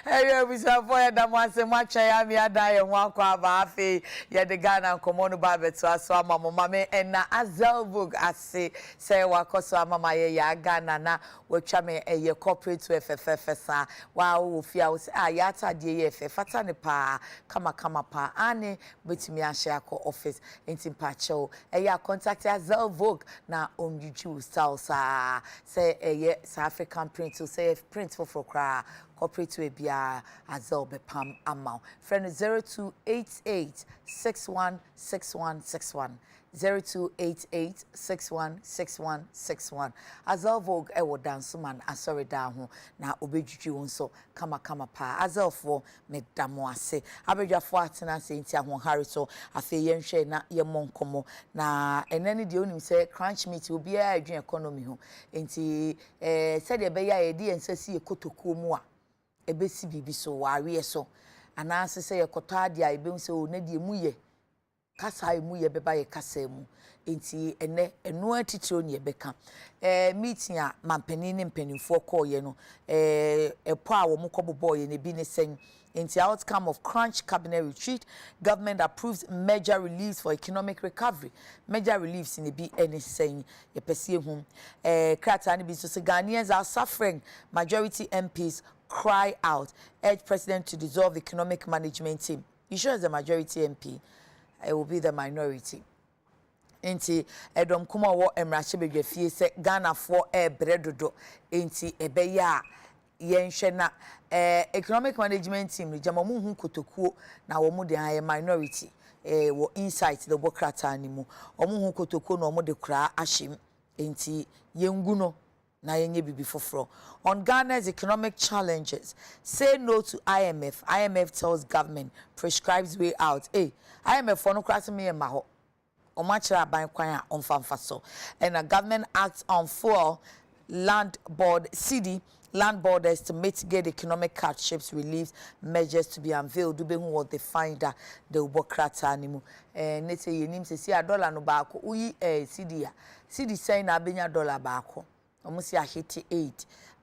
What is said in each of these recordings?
Eyo bisa for da mo ase mo atwa ya mi ada ye ho akwa ba afi ye de Ghana komo no ba beto aso ama mo mame na Azelvog ase say wakoso ama ye ya Ghana na watwa me ye corporate FFFSA wa wo fia wo say ya atade ye fata ne pa kama pa ane betimi ahye akọ office enti pacho ya contact Azelvog na omjuju salsa say ye South African print to say print for kra corporate we bia Azel be pam amount friend 0288 616161 0288 616161 Azelvog ewo dance man asori da ho na obejuju wonso kama pa Azelfo me damo ase abedwafo atena se ntia ho harito afi yenhwe na yemonkomo na enani de onim se crunch meat obi a adwen economy ho enti said e be ya ye di ensasi ekotokuo mu a ebesi bibi so wawe so anase se yekoto ade a ebe nse o na de mu ye kasa emu ye beba ye kasa emu enti ene eno atitiro ne yebeka meeting a mampani ne mpanimfo call ye no epo a wo mkobobo ye ne bi ne sen enti outcome of crunch cabinet retreat government approves major reliefs for economic recovery major reliefs in bi any sen ye pese hu krata ne bi so se Ghanaians are suffering majority MPs cry out urge president to dissolve the economic management team. You sure as the majority MP it will be the minority. Enti edom kuma wo emrache bedwafie se Ghana for bredodo enti ebeya yenhwe na economic management team ni jamamu hu kotokuo na wo mu de haye minority wo insight the bokrata animu omu hu kotokuo na omu de kra ahim enti yenguno na yenye bibi foforo on Ghana's economic challenges say no to IMF tells government prescribes way out IMF for no class me ma ho o ma kira ban kwan a onfamfa so and a government acts on full land borders to mitigate economic hardships relief measures to be unveiled do be who what they find that the ubokrata animu ne say yenim say see $1 no ba ko uyi cedi say na benya $1 ba ko omusi ahete 8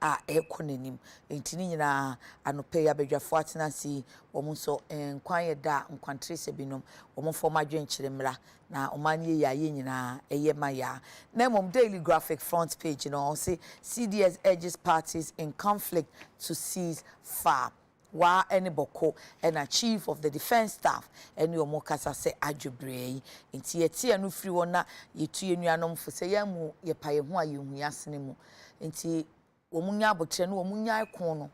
a ekonenim entini nyina anope ya bedwafo atenasi omunso nkwan ye da nkwantrese binom omofo madwenkyeremra na omanye ya ye nyina maya na mom daily graphic front page no say CDS urges parties in conflict to cease fire wa ene boko and a chief of the defense staff ene omokasa se adwobrei enti yeti anu firi wona yetu yenuanom fo se yamu ye paye ho ayehu yasene mu enti omunya abotre no omunya ikon no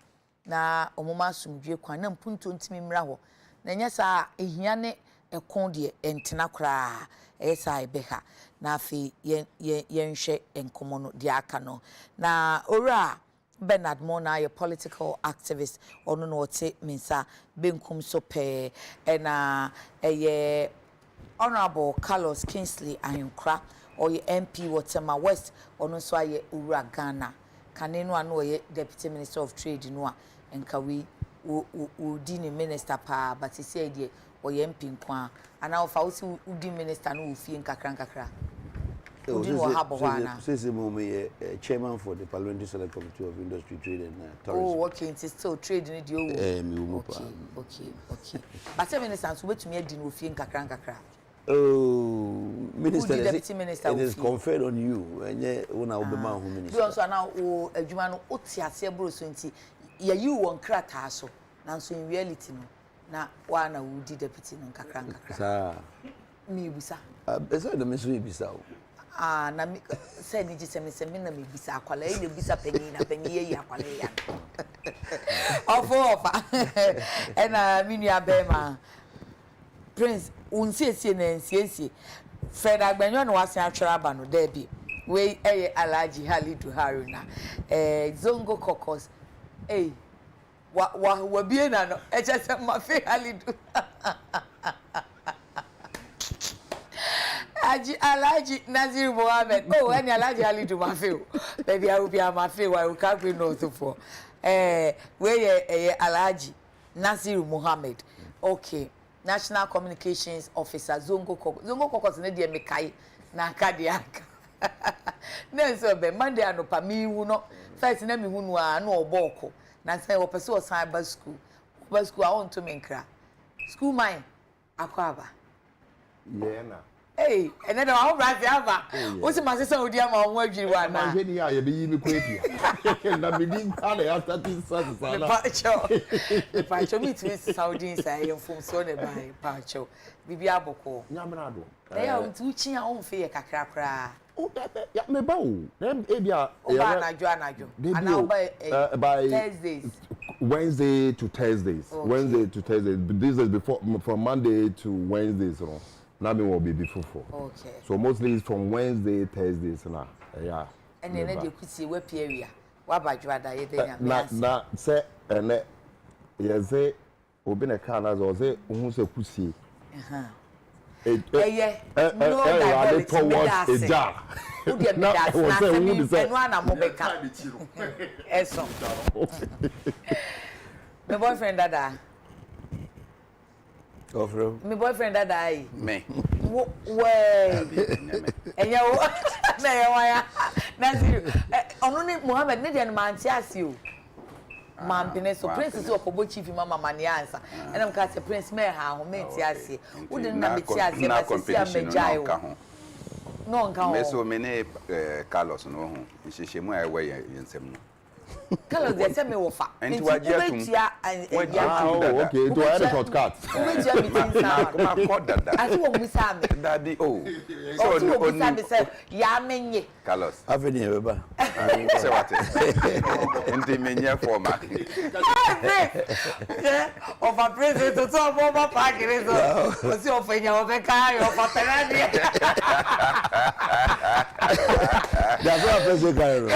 na omoma asumdwe kwan na mpunto ntimi mra ho na nya sa ehia ne ekon de entena kra esa ebeha na afi yenhwe enkomo no de aka no na ora Bernard Mona, a political activist, ono no te minsa benkum so pe na Honorable Carlos Kingsley Ayonkra or MP Waterma West ono so aye ura Ghana kanenu ano ye Deputy Minister of Trade no enka we udini minister pa but he said ye or MP nkwa ana ofa usi udi minister no ufie nkakra chairman for the Parliamentary Select Committee of Industry, Trade and Tourism. Oh, okay. It's still trade in the okay. But 7 minutes, wait to me, didn't we feel kakra? Oh, Minister, Deputy Minister, it is conferred on you. And when I will be my home minister. You also now, a Jumano Otia Sebro Swinty, you won't crack so. Now, so in reality, now one who did deputy on kakra. Me, Bisa. It's not the mystery, Bisa. Na said ni jisemi se na me bisa akwala e le bisa penyi na penyi ya akwala ya ofa e na minu abema Prince unsiesie na nsiesie Fred Agbenyo na wase atwera aba no da bi we Alhaji Halidu Haruna Zongo Caucus wa bie na no e chese mafe Halidu Alhaji Nazir Mohammed. Oh, any Alhaji Halidu Mafeo. Baby, I will be a Mafeo. I will can't be no to for. Where Alhaji Nazir Mohammed. Okay. National Communications Officer Zongo Caucus. Zongo Caucus ne die mekai na kadiaka. Nenso be Monday anopa mi wu no. First na mi hu no a na oboko. na say o pese o san ba school I want to menkra school mine akwaba yeah na hey and then I right ava o si ma say odi ama o adwiri wa na ma je ni ya be yi mi ko etia na me din ka na after this sana pa cho meet me Saudi inside you from so ne bai pa cho bibi aboko nyamra do na ya ntu chi a o fe kakra kra ya me ba o dem e bia anajo ana by Thursdays Wednesday to Thursdays. Okay. Wednesday to Thursdays. This is before from Monday to Wednesdays. So now me will be before. Okay. So mostly it's from Wednesday, Thursdays now. Yeah. And then they could see web area. What about you? Na say and yeah say obi na car na so say who say kusi. No, that towards a jar. Who did me that? And one I'm Mobeka. Eso. My boyfriend Dada. My boyfriend Dada. Me. Way. And you na only Muhammad need and man ask you. Man pene so prince so okobo chief mama mani answer and am ka say prince me ha ho me ti ase wo de na me ti ase ba se am jai wo no nka ho me so me ne Carlos no ho nhihye mu a we yensem no Carlos de say me wo fa enti waje atum okay to add a shortcut we ti am meeting sa ma ko dada ati wo musa me daddy oh so wo musa me say ya menye Carlos afeni e ba say what enti menye forma of a president to so over park so o si o fenya o be kai o fa penani that's what president kai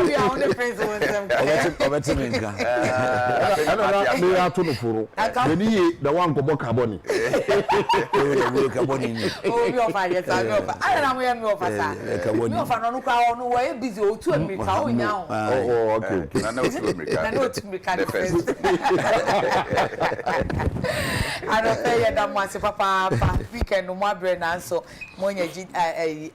we are only friends with them. Obeti menka. Me ato no foro. Beni the one go carbon. We carbon ni. Oh, you of fire, I am we me of asa. Me of no kwa no we busy o tu America o nya o. Oh, okay. Na no tu America. Na no tu America. I don't say that once papa weekend no more brain and so mo nya ji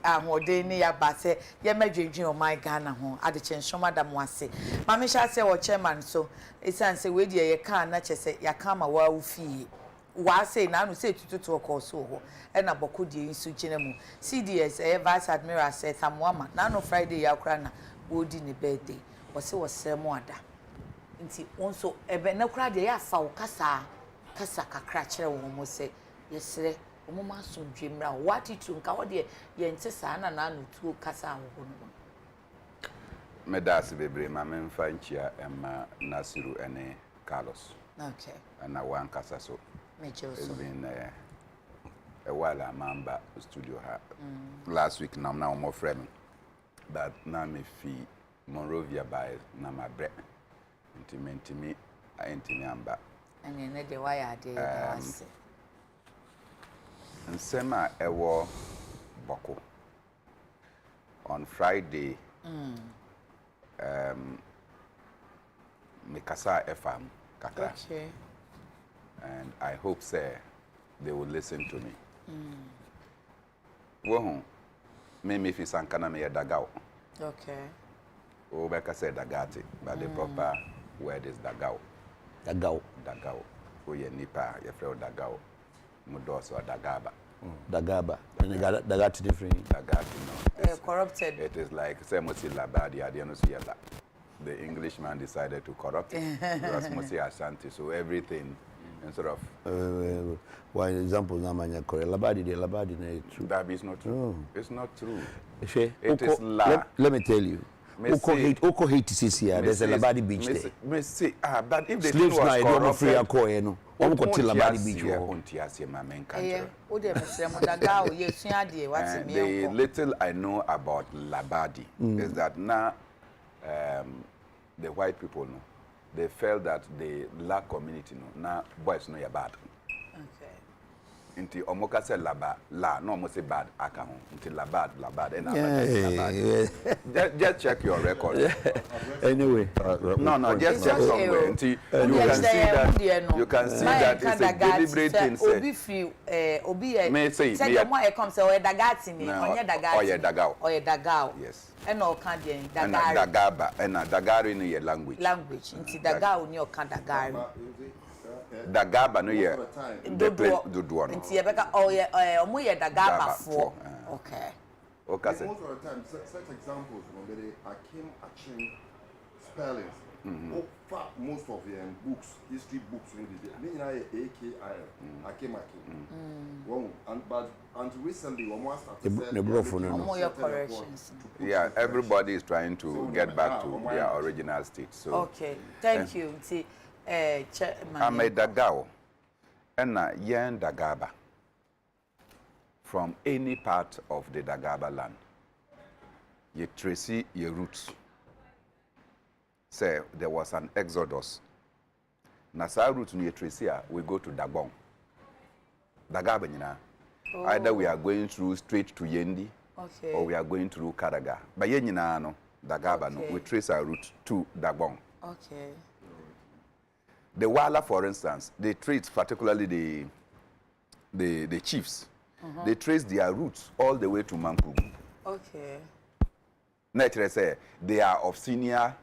ahode ni ya ba se ye madwedwen o my Ghana ho Adekye Nsroma da mo ase ma me sha se wo chairman so esan se we die ye kan na chese ya kan ma wa ufie wa se na no se tututu ko so ho e na boko die nsu chine mu CDS vice admiral se Samuama na no Friday ya kra na wo di ni birthday wo se wo sere mo ada nti wonso ebe na kra de ya fa wo kasa kakra kire wo mo se yesere wo ma so dwemra what it nka wo de ye nte sa na no tuo kasa wo no Medas bebre ma memfa nchia ema Nasiru ene Carlos. Okay. And one kasa so. It's been a while mamba studio ha. Last week now more frame. But now me fi Monrovia by na my bread. Intimate me amba. And then the why are they Nsema ewo boko. On Friday Mikasa FM kakra. Okay. And I hope say they will listen to me. Wo me fi sankana me dagao. Okay. O beka say dagati, but the proper word is dagao. Dagao. O ye nipa ye frɛ dagao. Mudoso dagaba. Dagaba. And dagati different. Dagati no. Corrupted. It is like say Mosi Labadi Adianusiela. The Englishman decided to corrupt it. Because Mosi Ashanti, so everything instead of one example namanya correct. Labadi na true. That is not true. Oh. It's not true. It is la. Let me tell you. Oko hate CCR. There's a Labadi beach there. But if the thing was corrupted, the little I know about Labadi is that now the white people know they felt that the black community know now boys know you're bad. Okay. Inti omoka se laba la no mo say bad aka ho. Inti labad and just check your record. Anyway, no, just check somewhere. Inti you can see that it's a deliberate thing. Obi free obi may say mo e come say o dagati ni onye dagati. Oye dagao. Yes. And no can dey dagaba and dagari no ye language. Inti dagao ni o kan dagari. Dagaba no ye dodo no. Inti ye beka omo ye dagaba for. Okay. Okay. Most of the time, such examples when they Achim spellings. Most of them books, history books, AKIM. But until recently, almost corrections. Yeah, everybody is trying to get back to their original state. So okay, thank you. I'm a Dagao, and a Yen Dagaba from any part of the Dagaba land. You trace your roots. Say there was an exodus. Nasa route near Tracia, we go to Dagbon. Dagaba, either we are going through straight to Yendi, or we are going through Karaga. But Yenina, no, Dagaba, no, we trace our route to Dagbon. Okay. The Wala, for instance, they trace particularly the chiefs. They trace their roots all the way to Mankugu. Okay. Naturally, say they are of senior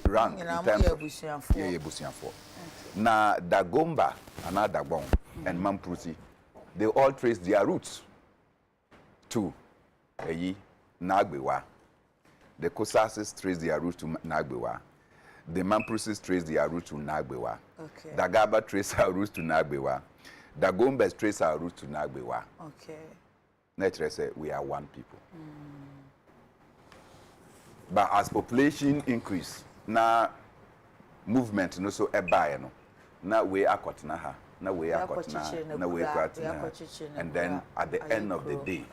rank in terms of Busianfo. Na Dagomba and Dagbon and Mamprusi, they all trace their roots to Nagbewa. The Kosasis trace their roots to Nagbewa. The Mamprusis trace their roots to Nagbewa. Okay. Dagaba trace our roots to Nagbewa. Dagombas trace our roots to Nagbewa. Okay. Naturally, say we are one people. But as population increase, na movement no so ebaye no. Na we akotna ha, na we akotna, na we akotna. And then at the end of the day,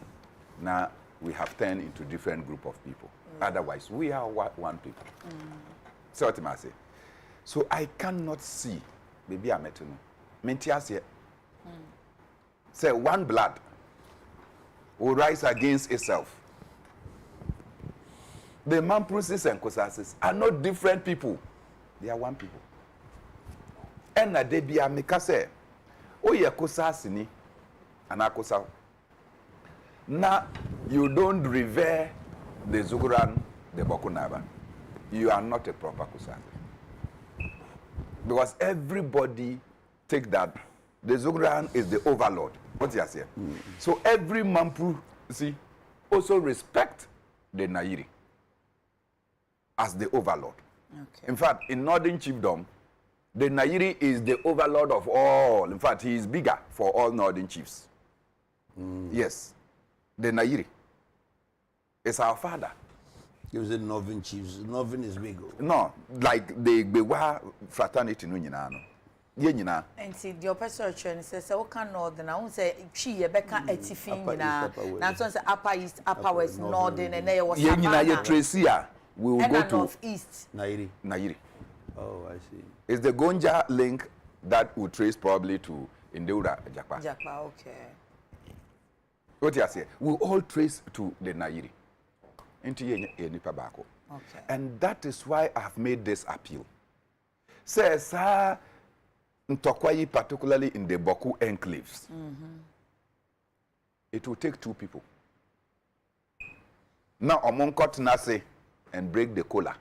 now we have turned into different group of people. Otherwise, we are one people. So what I say. So I cannot see, maybe I'm at no. Say one blood will rise against itself. The Mamprusis and Kosasis are not different people. They are one people. And na de bia meka say, o ye Kosasini and Akosa. Na you don't revere the Zuguran, the Bokunaba. You are not a proper Kosasi. Because everybody take that the Zuguran is the overlord. What you say? So every Mampru, see, also respect the Nairi as the overlord. Okay. In fact, in Northern Chiefdom, the Nairi is the overlord of all. In fact, he is bigger for all Northern chiefs. Yes, the Nairi is our father. He was the Northern chiefs. Northern is big. No, like the Bewa fraternity, no, you know. And see, the oppressor says, "Oh, can northern? I won't say she a becca etifin, now say upper east, upper west, northern, and there was Tracia. We will go to northeast. Nairi. Oh, I see. It's the Gonja link that will trace probably to Indeura, Japa. Japa, okay. What you say? We all trace to the Nairi. Into Nipabako. Okay. And that is why I have made this appeal. Says, Ntokwayi, particularly in the Boku enclaves, it will take two people. Now, Omonkot Nase and break the cola.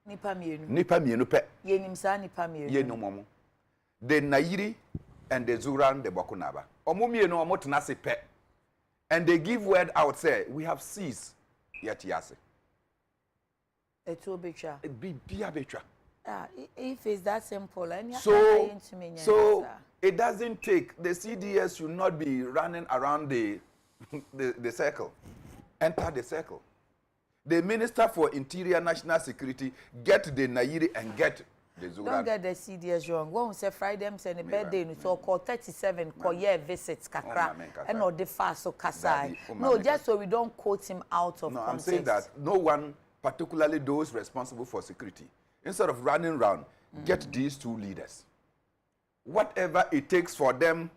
Nipa mienu pe. Ye nimsa nipa mienu. Ye no momo. The Nairi and the Zuran the Bokunaba. Omo mienu omo tenase pe. And they give word out, say, we have seized yet yase. Eto betra. Bia betra. If it's that simple, so it doesn't take, the CDS should not be running around the circle. Enter the circle. The Minister for Interior National Security get the Nairi and get the Zuran. Don't get the CDS wrong. When we say Friday, and a birthday, so call 37, call year visits, kakra, and not the fast so kasai. No, just so we don't quote him out of context. I'm saying that no one, particularly those responsible for security, instead of running around, get these two leaders. Whatever it takes for them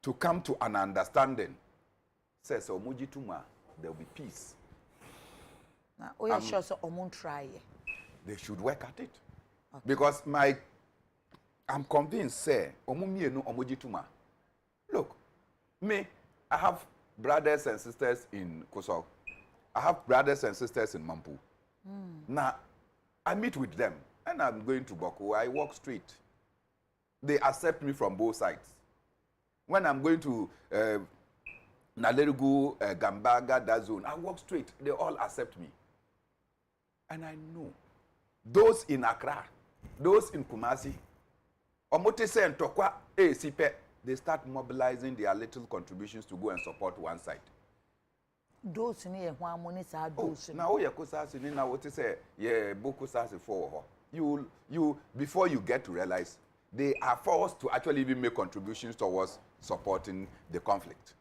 to come to an understanding. Says Omuji Tuma, there will be peace. Now, we are sure so Omun try. They should work at it. Okay. Because I'm convinced, say, Omumi no Omuji Tuma. Look, me, I have brothers and sisters in Koso. I have brothers and sisters in Mampu. Now, I meet with them, and I'm going to Boko. I walk straight. They accept me from both sides. When I'm going to Nalerugu, Gambaga, that zone, I walk straight. They all accept me. And I know those in Accra, those in Kumasi, Omotese and Tokwa, Sipe, they start mobilizing their little contributions to go and support one side. Those in here, one money are those. Now, you kusasi ni na what say, yeah, boku sasi for you before you get to realize they are forced to actually even make contributions towards supporting the conflict.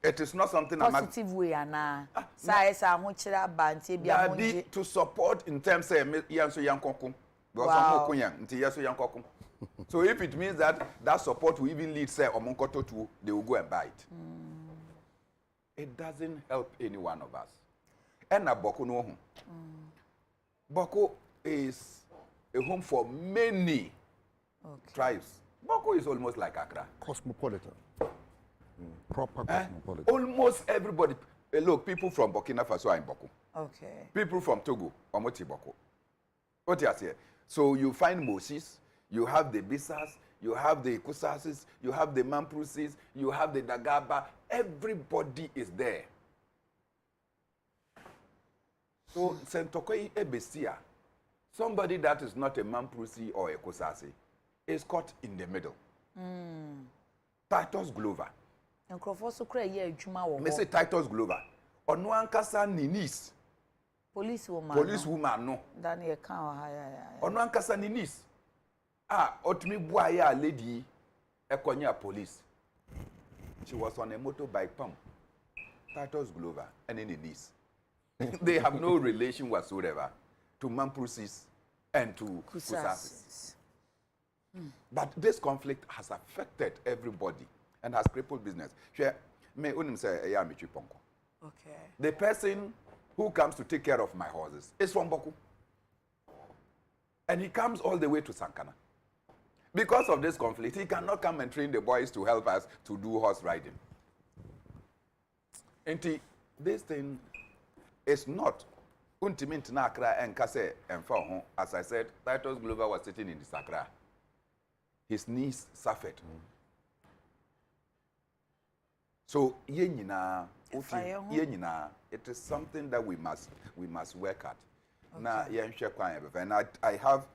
It is not something positive way, Anna. Size, I'm much to support in terms of Yanso Yankokum. So if it means that support will even lead, say, Omonkoto to, they will go and buy it. It doesn't help any one of us. And Boko no home. Boko is a home for many tribes. Boko is almost like Accra. Cosmopolitan. Proper cosmopolitan. Almost everybody. Look, people from Burkina Faso are in Boko. Okay. People from Togo, Omoti Boko. What you say? So you find Moses, you have the Bissas, you have the Kusasis, you have the Mamprusis, you have the Dagaba. Everybody is there. So Sentokoi Ebesia, somebody that is not a Mamprusi or a Kusasi, is caught in the middle. Titus Glover. Me say Titus Glover. Ono ankasa ninis. Police woman no. Daniel kan Ono ankasa ninis. Otimi bua ya lady ekonya police. She was on a motorbike pump. Titus Glover and in niece. They have no relation whatsoever to Mamprusis and to Kusasis. But this conflict has affected everybody and has crippled business. Okay. The person who comes to take care of my horses is from Boku. And he comes all the way to Sankana. Because of this conflict, he cannot come and train the boys to help us to do horse riding. And this thing is not Untimint Nakra and Kase and Fahon. As I said, Titus Glover was sitting in the Sakra. His knees suffered. So yenina, it is something that we must work at. Okay. And I have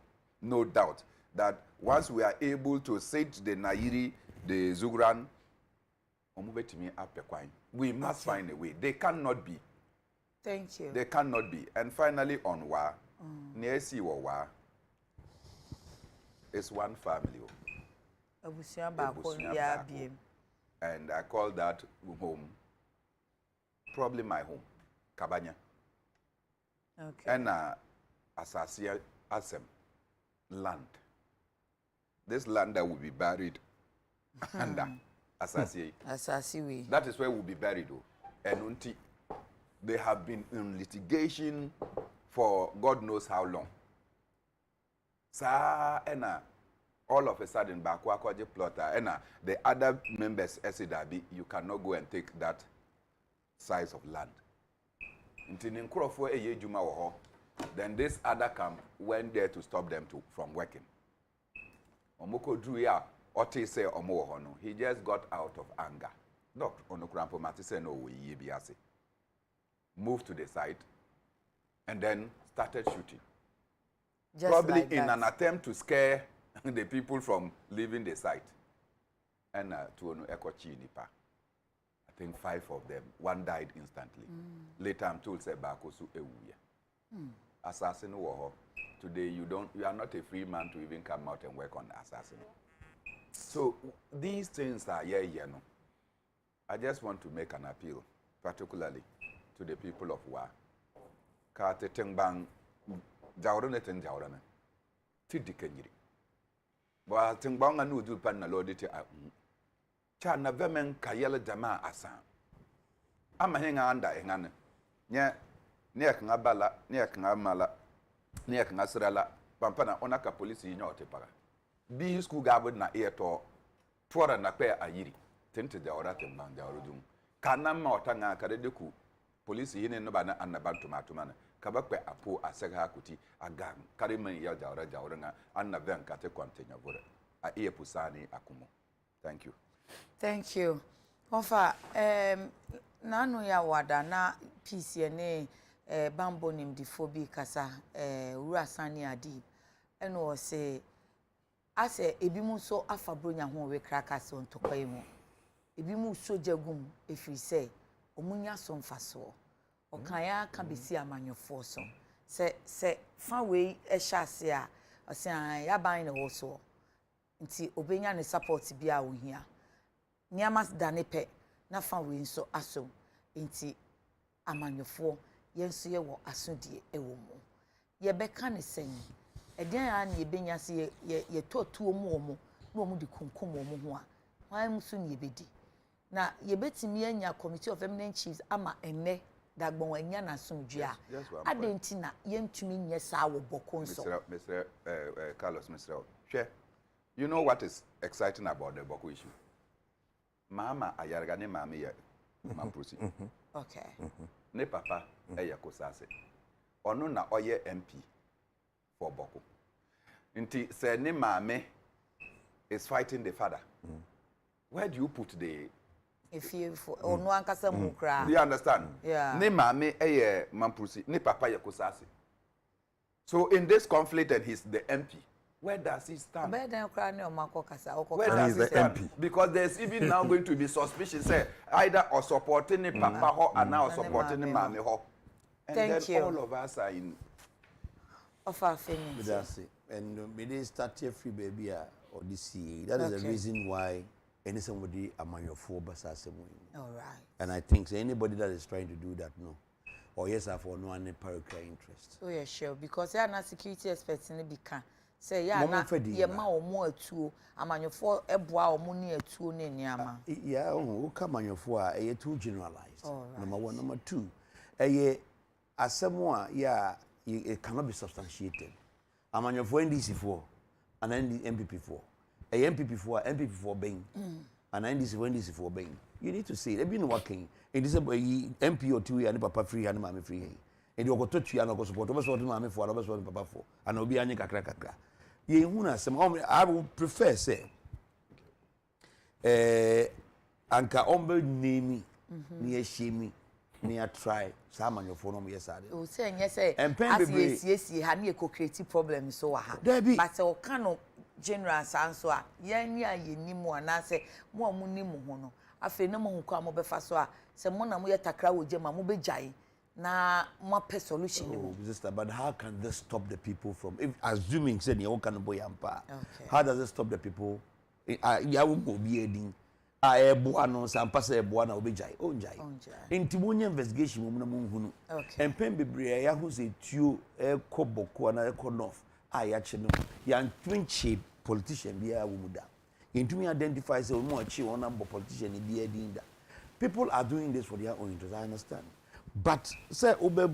no doubt that once we are able to sate the Nairi, the Zugran, we must find a way. They cannot be. Thank you. They cannot be. And finally, on Wa, near Siwa, it's one family. And I call that home, probably my home, Kabanya. Okay. And Asasia Asem, land. This land that will be buried under Asasi. Asasi. That is where we'll be buried. And until they have been in litigation for God knows how long. Sa ena all of a sudden bakwa kwaje plotter ena the other members SADB, you cannot go and take that size of land. Until Nkrofo eye juma wo ho, then this other camp went there to stop them from working. Omoko drew ya ote say omo wo ho no. He just got out of anger. Look, Onokrampo Mati said no we biase. Moved to the site and then started shooting. Just probably like in that. an attempt to scare the people from leaving the site. And to Ekochi Nipa. I think 5 of them. One died instantly. Later I'm told say Bakosu Ewuya. Assassin war. Today you are not a free man to even come out and work on assassin. So these things are no. I just want to make an appeal, particularly to the people of Wa. Kate tengbang jawrone ten jawrane. Ti dikenyiri. Ba tengbang anu du pan na lodi ti cha na vemen kayele jama asa ama henga anda engane nye kan bala nye kan mala nye kan srala pampana onaka police yi nyote para bi school gabo na eto fora na pe ayiri tente da orate mbanga orudum kana ma otanga kadeku police yi ne no ba na annabantu matuma na kabakpe apo asega akuti agam kariman ya jawra nga annaban kate kwantenya vore a pusani akumo. Thank you. Ofa nanu ya wada na peace ne bambo nim difobi kasa ura sani adi eno o se ase ebimu so afabronya ho we kraka so ntokwa emu ebimu so jagum efiri se omunya so mfaso okan ya ka besi amanyofo so se fa we ehya a ose ya ban ne wo so nti obenya ne support bia wo hia niamas danepe na fa we nso aso nti amanyofo yenso ye wo asodie ewo mu ye beka ne sen edian ya na yebenya se ye totuo mu omo na omo di kunkum omo ho a wan musu ne yebedi na yebetimi anya committee of eminent chiefs ama enne dagbon anya na somdua adenti na yentumi nye sa wo bokonso Mr. Carlos Mr. Hwe, you know what is exciting about the Boko issue? Mama ayarga ne mama ye mamprosi. Okay. Ne papa eye kosase. Ono na oye MP for Boko. Nti se ne mama is fighting the father. Where do you put the if you for ono ankasa mukra? Do you understand? Yeah. Ne mama eye mamprosi, ne papa ye kosase. So in this conflict and he's the MP. Where does he stand? Where does he stand? MP? Because there's even now going to be suspicion, say either or supporting the papa ho and now supporting the mommy ho. And thank then you. All of us are in. Of our family. That's it. And we didn't start here free baby or this year. That is the reason why any somebody among your four basas. All right. And I think so anybody that is trying to do that, no. Or yes, I for no one parochial interest. Oh yeah, sure. Because they are not security experts in the bika. Say yeah, na ye ma omo atuo amanyofo eboa omo ni atuo ne niama. Yeah, o come anyofo a e too generalized. Number 1, number 2. Asemo a yeah, it cannot be substantiated. Amanyofo NDC for and MPP for. MPP for MPP for being and NDC for being. You need to say they've been working in this MP or 2 and papa free and mama free. And you go to you and go support over what mama for over what papa for and obi anya kakra. Ye huna some I would prefer say anka ombe name ni shemi ni try some on your phone yes ade o say yes as ha na e create problem so wa ha but o kan no general sanso a yan ya yenimu ana say mo nimu ho no afi na mo hu kwa mo be fa so a say mo na mo ye takra wo je ma mo be jai na more solution. But how can this stop the people from, if assuming said you can boy ampa? How does it stop the people? Ya will be aiding. I buano some pass a buana obijai. Oh jai. In Timunia investigation, woman and Pen Bibria Yahoo say tu a koboko and a konof. I actually young twin cheap politician be a wumuda. Into me identifies a more cheap one number politician in the Edinda. People are doing this for their own interest, I understand. But say obe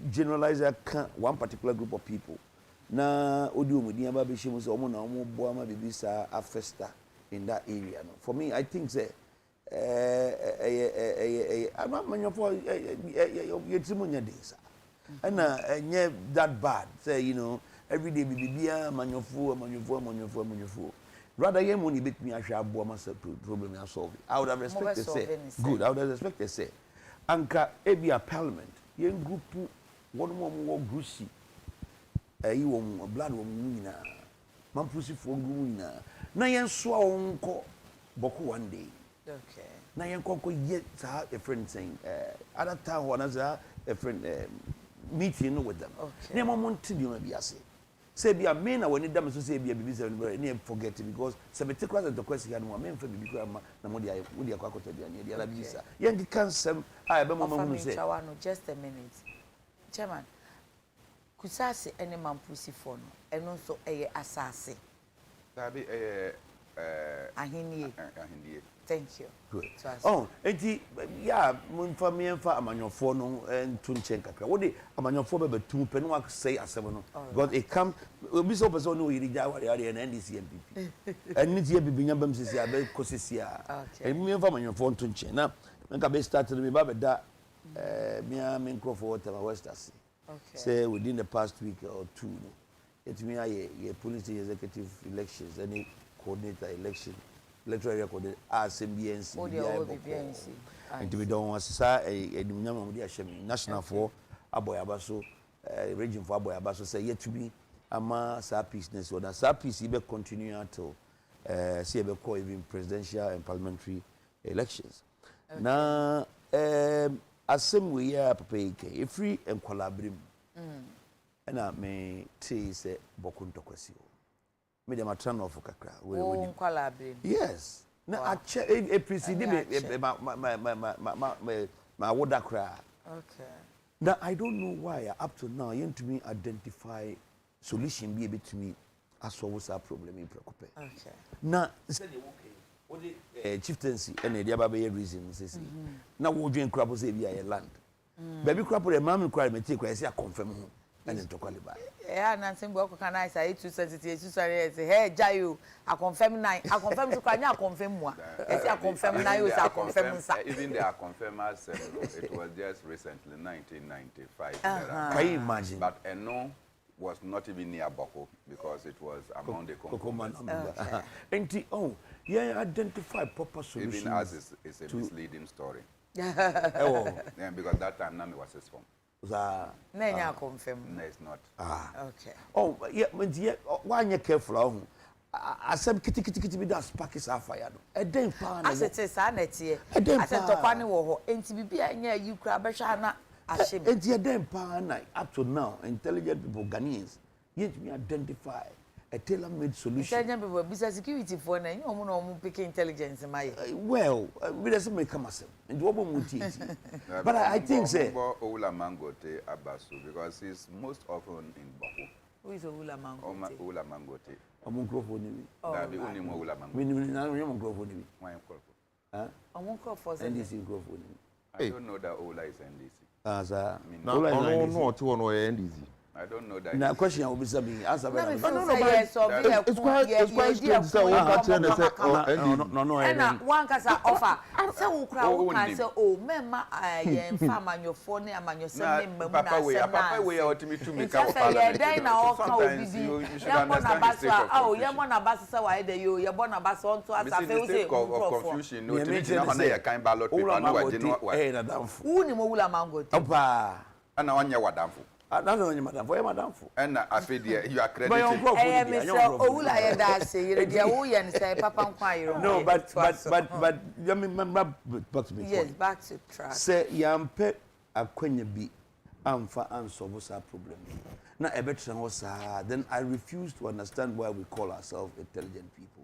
generalize one particular group of people. Na odi omudi aba be shemu say omo na omo bo ama bibisa afesta in that area no. For me I think say I'm not for yetimunya days. And that bad say you know every day bibia manyofu. Rather ye money bit me ahwe abo ama problem ya solve. I would have expected say good. I would have expected say anka ebia parliament yen group one more grusi ayi wo blood wo nyina mampusi fo group nyina na yen so onko boko one day okay na yen konko ye sa a friend saying other town one as a friend meeting with them okay na moment di no bia say bia me na woni dam so say bia bibi say no forget it because 70% the question no me mfa bibi kwa na mo dia akwakoto dia ne dia la bisa yen kan sem a be mama hu say just a minute chairman kusase ene mampusi fo no eno so eye asase tabi ahindie Thank you. Good. Oh, enti yeah, munfa mienfa amanyofo no ntu nchen kakra. Wo de amanyofo be betu pe no wa say asem no. Because it come obi so person no yiri ja ware ware na NDC MPP. Eni tie bibinya bam sisi abe kosisi a. Eni mienfa amanyofo ntu nchen. Na nka be start me ba be da me nkrofo water West Asi. Okay. Say within the past week or two no. It me a police executive elections, any coordinator election. Electoral record SMBNC and to be done was a national for Aboyabaso region for Aboyabaso say yet to be ama sa peaceness or that sa peace be continue until see even presidential and parliamentary elections. Now as same way papa free and collaborate and I may say Bokunto kwesio. Me dem atran off kakra we yes na a precede my water cry. Okay. Now I don't know why up to now you to me identify solution be able to me as solve that problem in preoccupy. Okay. Now say okay what the chieftaincy and the other reason say now we drink crap say be a land baby crap the mam cry me take I say I confirm and then to qualify. Yeah, Nancy Boko can I say 2 sensitive, hey, Jayu, I confirm 9, I confirm to Kanya, I confirm one. I confirm 9, I confirm. Even they are confirmed as it was just recently, 1995. Can you imagine? But Eno was not even near Boko because it was among the Kokoman. And oh, yeah, identify proper solutions. Even as it's a misleading story. Oh, yeah, because that time Nami was his form. Nanya confirm. No, it's not. Okay. Oh, yeah, why you careful? I said, kitty be that spark is fire. A day pan. As it is, I said, Topani wo, and to be near you, Crabashana, Ashim. And the damn pan up to now, intelligent people, Ghanaians, yet me identify a tailor-made solution. Business security for an no picking intelligence in my well, we doesn't make come myself. And what would you but I think say Ola Mangote Abasu because he's most often in Boko. who is Ola Mangote? Ola Mangote. A microphone. That be only Ola Mangote. We know your microphone. Why I won't call for NDC microphone. I don't know that Ola is NDC. As a no, NDC. I don't know that. Now, question I will be saying, answer. No, it's quite strange. So, no. And one can offer. So, crowd can say, oh, Mamma, I am farm on your phone, I'm on your son, Papa, we are to me to make up. Sometimes you should understand the state of confusion. Oh, you're one of us, so I do you, you're one of us on to us. I feel the confusion. No, to kind ballot people know what you know. Who knew Ola Mangote? And I want you what damn. I don't know, madam, for madam. And I feel you are credited. I am Mr. Oula, that say, and say, Papa, no, but yes, back to track. Say, young pet, a quenya be, for answer was our problem. Now, a better was then I refuse to understand why we call ourselves intelligent people.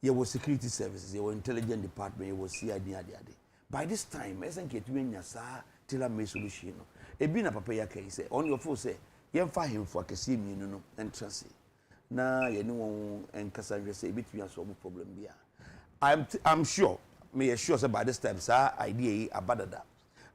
There was security services, there were intelligent department, there was CID. By this time, as I get you in your till I made solution. Ebi na papa ya kai say on your phone say yen fa him for akese mienu no entrance na ye ne won enkasa hwe say ebitumi aso mo problem bia I'm sure me sure say by this time sir idea abadada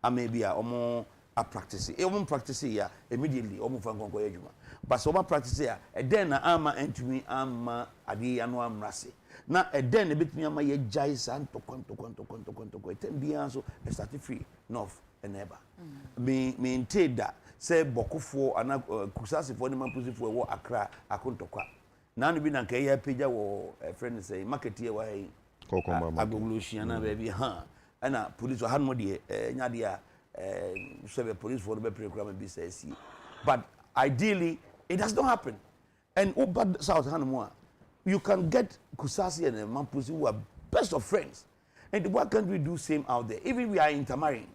maybe omo a practice practice ya immediately omo fa nkonko ya djuma but so omo practice ya then na ama entumi ama ade ya no amrase na then ebitumi ama ye jai san to konto etem bia so start free north eneba me intend that say bokufo ana kusasifo ni mampusifo wo akra akontokwa na no bi na kai ya page wo friend say market here why agoglushia na baby ha ana police ha no de nyade a so police for be program be say but ideally it does not happen and over south hanmo you can get kusasi and mampusi who are best of friends and what can we do same out there even we are intermarrying.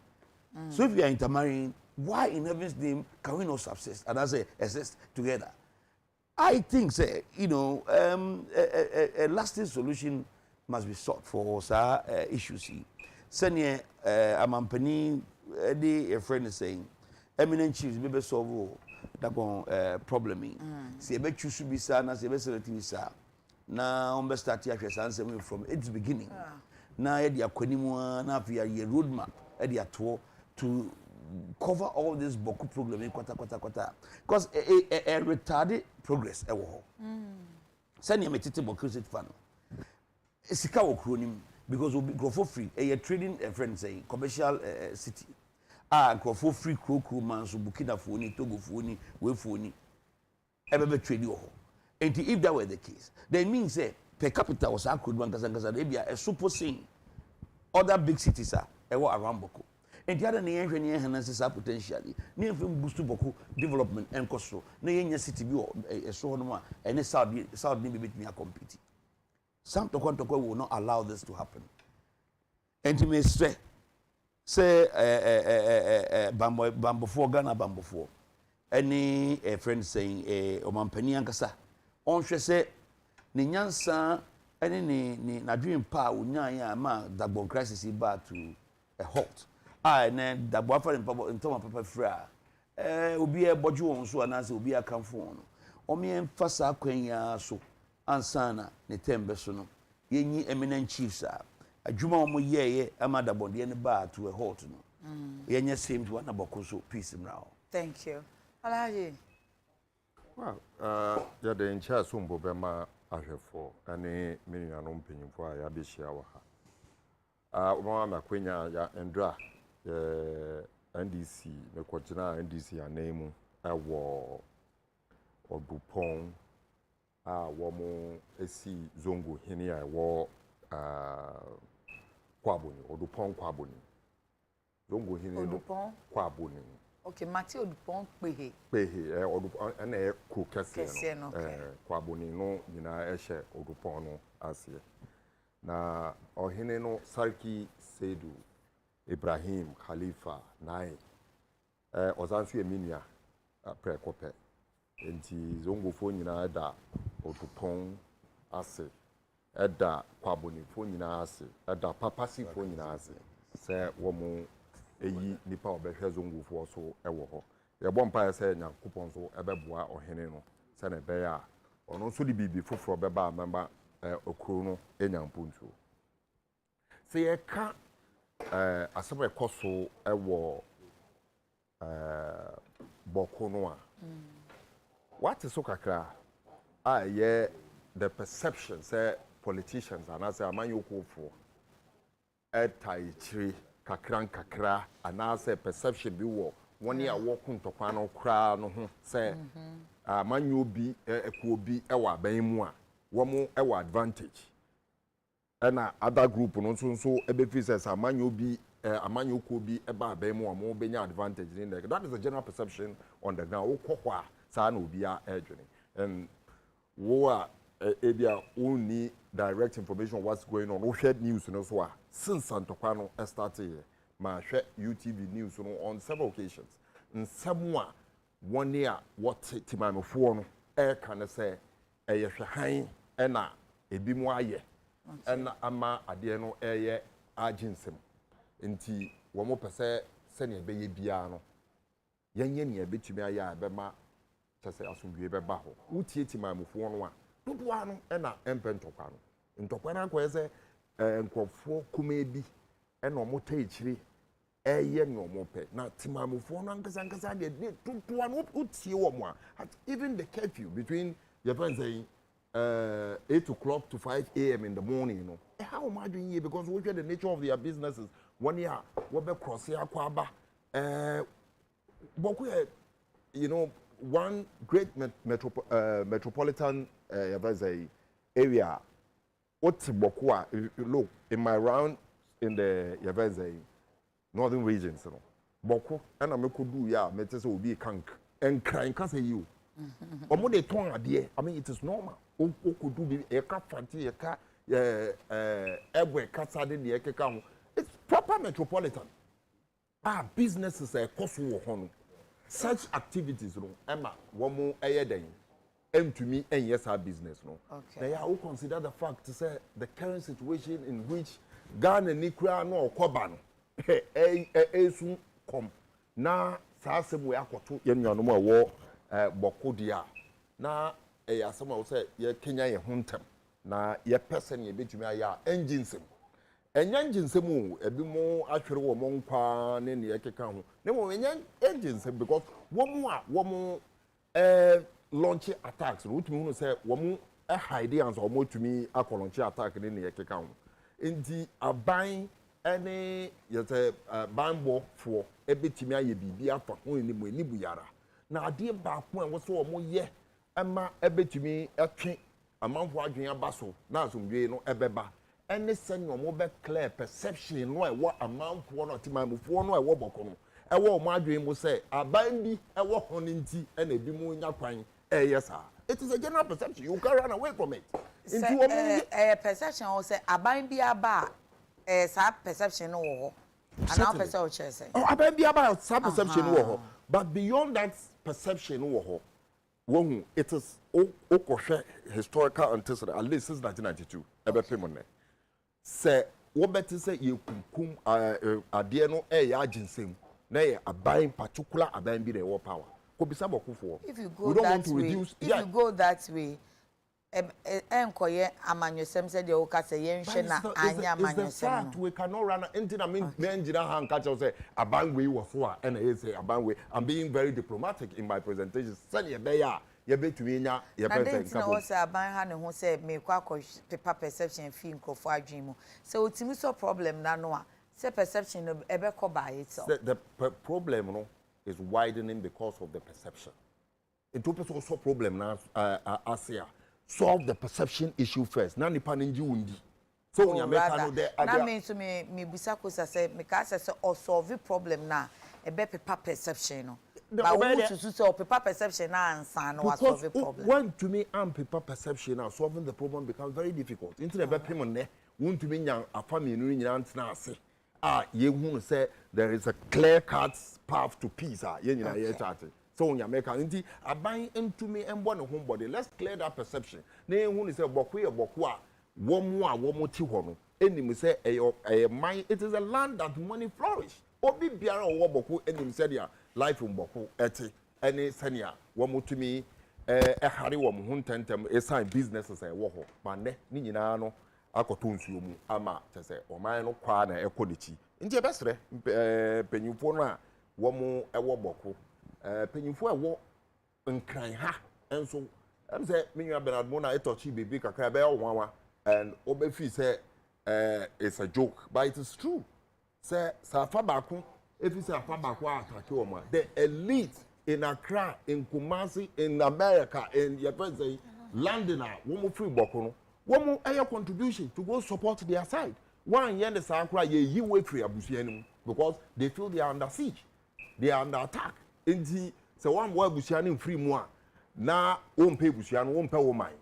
So if we are intermarrying, why in heaven's name can we not subsist and as exist together? I think, say, a lasting solution must be sought for issues. Senior, Amampani, a friend is saying, eminent chiefs maybe solve that problem. See, I bet you should be sad, as a vessel. Now, I'm start here from its beginning. na ye dia kwanimu na afia ye roadmap e dia to cover all this boku program kwata because a retarded progress e wo ho sani me tete boku city fan sika wo kronim because we go for free a trading friend say commercial city go for free kro man so Burkina Faso Togo Faso we Faso ebe trade wo ho. And if that were the case, then it means per capita was a could one a super saying other big cities are around Boko. And the other near enhances potentially. Near from boost to Boko development and cost. Near city view a so no and a South maybe with me a competing. Some Toko will not allow this to happen. And to me say Bambo 4 Ghana Bambo 4. Any friend saying Omampani Ankasa. On say ni nyansa ene ni na dream pa unyan ya ma dagbo crisis ba to a halt na dagbo afa ntoma papa fra obi e boju won so anase obi akamfo won o me emfasa kwan ya so ansana ne tembe so no yenyi eminent chiefs a adwuma o mo yeye ama dagbo de ne ba to a halt no yenye same to na boko so peace mrao. Thank you. Alaji. Well, yeah, the entire Sumbo Bema Ashefo, and a meaning an opening for a Yabisha. One Quenya ya Endra, NDC, the Quatina NDC, a name, a war or Dupont, Wamo, a sea Zongo, Hinia, war Quabuni, or Dupont Quabuni. Zongo Hinia, Dupont Quabuni. Okay, Matthew Dupont Pehe. Pehe, or an air cook Cassian, Quabuni, no, Nina Eshe, or Dupono, Asia. Na, or Hineno, Sarki, Sedu, Ibrahim, Khalifa, Nai, Ozansi Eminia, Pre Cope, and Zongo Fonina, Eda, or Dupont, Ase, Eda, Quabuni, Fonina, Ase, Eda, Papasi, Fonina, Ase, say, Womo. Eyi nipa obehwe zongufu so ewo ho ye bom pa se nya kupon so ebeboa ohene no se na be ya ono so di bibi foforo beba memba okuru no enya mpuntu se ye ka asebe koso ewo boko no a what is so kakra ye the perception say politicians and as amanyokofo etaichiri kakra anase perception bi wo woni a wo kuntokwa no kra no ho se amanyo bi ekuo bi e wa ban mu a wo mo e wa advantage na other group no so ebe fi se amanyo bi amanyo ko bi e ba ban mu a mo benya advantage in there. That is the general perception on the ground. Wo kokwa sa na obi a edwene and wo a ebia only direct information on what's going on. We shared news no so since Santokano started my share UTV news on several occasions. In somewhere 1 year what timame for no can say a high and a bi mo aye and ama ade no agency nti wo mo pese se ne be ye bia no yenye ne betumi aye abema chese asomdwe be ba ho utie timame fo no a dodo ano na empentokwa no ntokwa na kwa ese nkofo kuma bi na omota ichiri eye no omope na timamufo no ankasa de dodo ano utie wo mo a even the curfew between your friends saying 8 o'clock to 5 a.m. in the morning, you know. How am I doing here? Because we hear the nature of their businesses. 1 year, we be cross here, kwaba. But we, you know, one great metropolitan area. What's Bokua? Look, in my round in the northern regions, you know. Boko, and I could do ya. Me tell be kank and crying cause you. Omo de ton ade. I mean, it is normal. O could do be a cat fancy a car. Every kasa de the ekeka. It's proper metropolitan. Businesses are cost ho. Such activities, no. Emma, one more a day. To me, and yes, our business, no. Okay. They are all consider the fact to say the current situation in which Ghana Nikra no Koban soon come. Now, Sassam we are to Yanoma war Bokodia. Now, some will say, ye Kenya ye huntem. Now, ye person ye bit me ya engines. engine semu ebi mo atwere wo mo nkwa ne ne ekeka ho ne mo engine sem because wo mo launch attacks no utumi hu say wo mo hide ans wo mo tumi launch attack ne ne ekeka ho enti aban ene yete banbo fo ebetimi aye bibi afa ho ni mo enibu yara na ade ba ko wo so wo mo ye ama ebetimi etwe amanfo adwen abaso na asomdwe no ebeba any sen no mo be clear perception no e wo amanfo no timamfo no e wo boko no e wo mo adwen mo say aban bi e wo ho nti e na bi mo nya kwan yes sir it is a general perception you can't run away from it into wo perception o say aban bi aba sa perception no wo and now perception say aban bi aba sa perception wo ho but beyond that perception wo ho wo it is okoshe historical antecedent at least since 1992 ebe pemone say wo beti say ye kunkum ade no ya aginsem na ye aban particular aban bi na wo power ko bisa bokufo if you go that way you go that way enkoye amanyosem say de oka say yen hwe na anya amanyosem no we cannot run into na me ngira han ka say aban we wo so a na ye say aban we I'm being very diplomatic in my presentation say ye be ya ye betumi nya ye present ka bo say aban ha ne ho say me kwa paper perception fi nkrofo adwen mu say otimi so problem na no a say perception no ebe ko by itself the problem no is widening because of the perception it also problem na asia solve the perception issue first na nipa nji wundi so when you make no there na me to me busa ko say me ka say o solve problem na ebe paper perception no but we to so paper perception na answer no solve the problem when to me paper perception now solving the problem becomes very difficult into the payment ne won to me nya afami no nyina ntena ase ye hu say there is a clear cut path to peace ye nyina ye chat so when you make nti aban into me embo ne body let's clear that perception na hu say boku a wo ti ho no enim say mine it is a land that money flourish obi biara wo boku enim say dia life mboko eti any senior wo mutumi hare wo ho ntentem sign businesses wo ho ma ne ni nyina no akoto nsuo mu ama tese oman no kwa na ekodichi nje besre penyufo no a wo mu ewo boko penyufo ewo nkran ha enso em say menwa Bernard Mona etochi bibi kakra be owanwa and obefi say it's a joke but it is true say safa baako if you say the elite in Accra, in Kumasi, in America, in London, woman free bokono, woman a contribution to go support their side. One year the Sakra ye wait for Abusianum because they feel they are under siege, they are under attack. Indeed, so one boy Busianim free more now won't pay Busian, won't pay woman.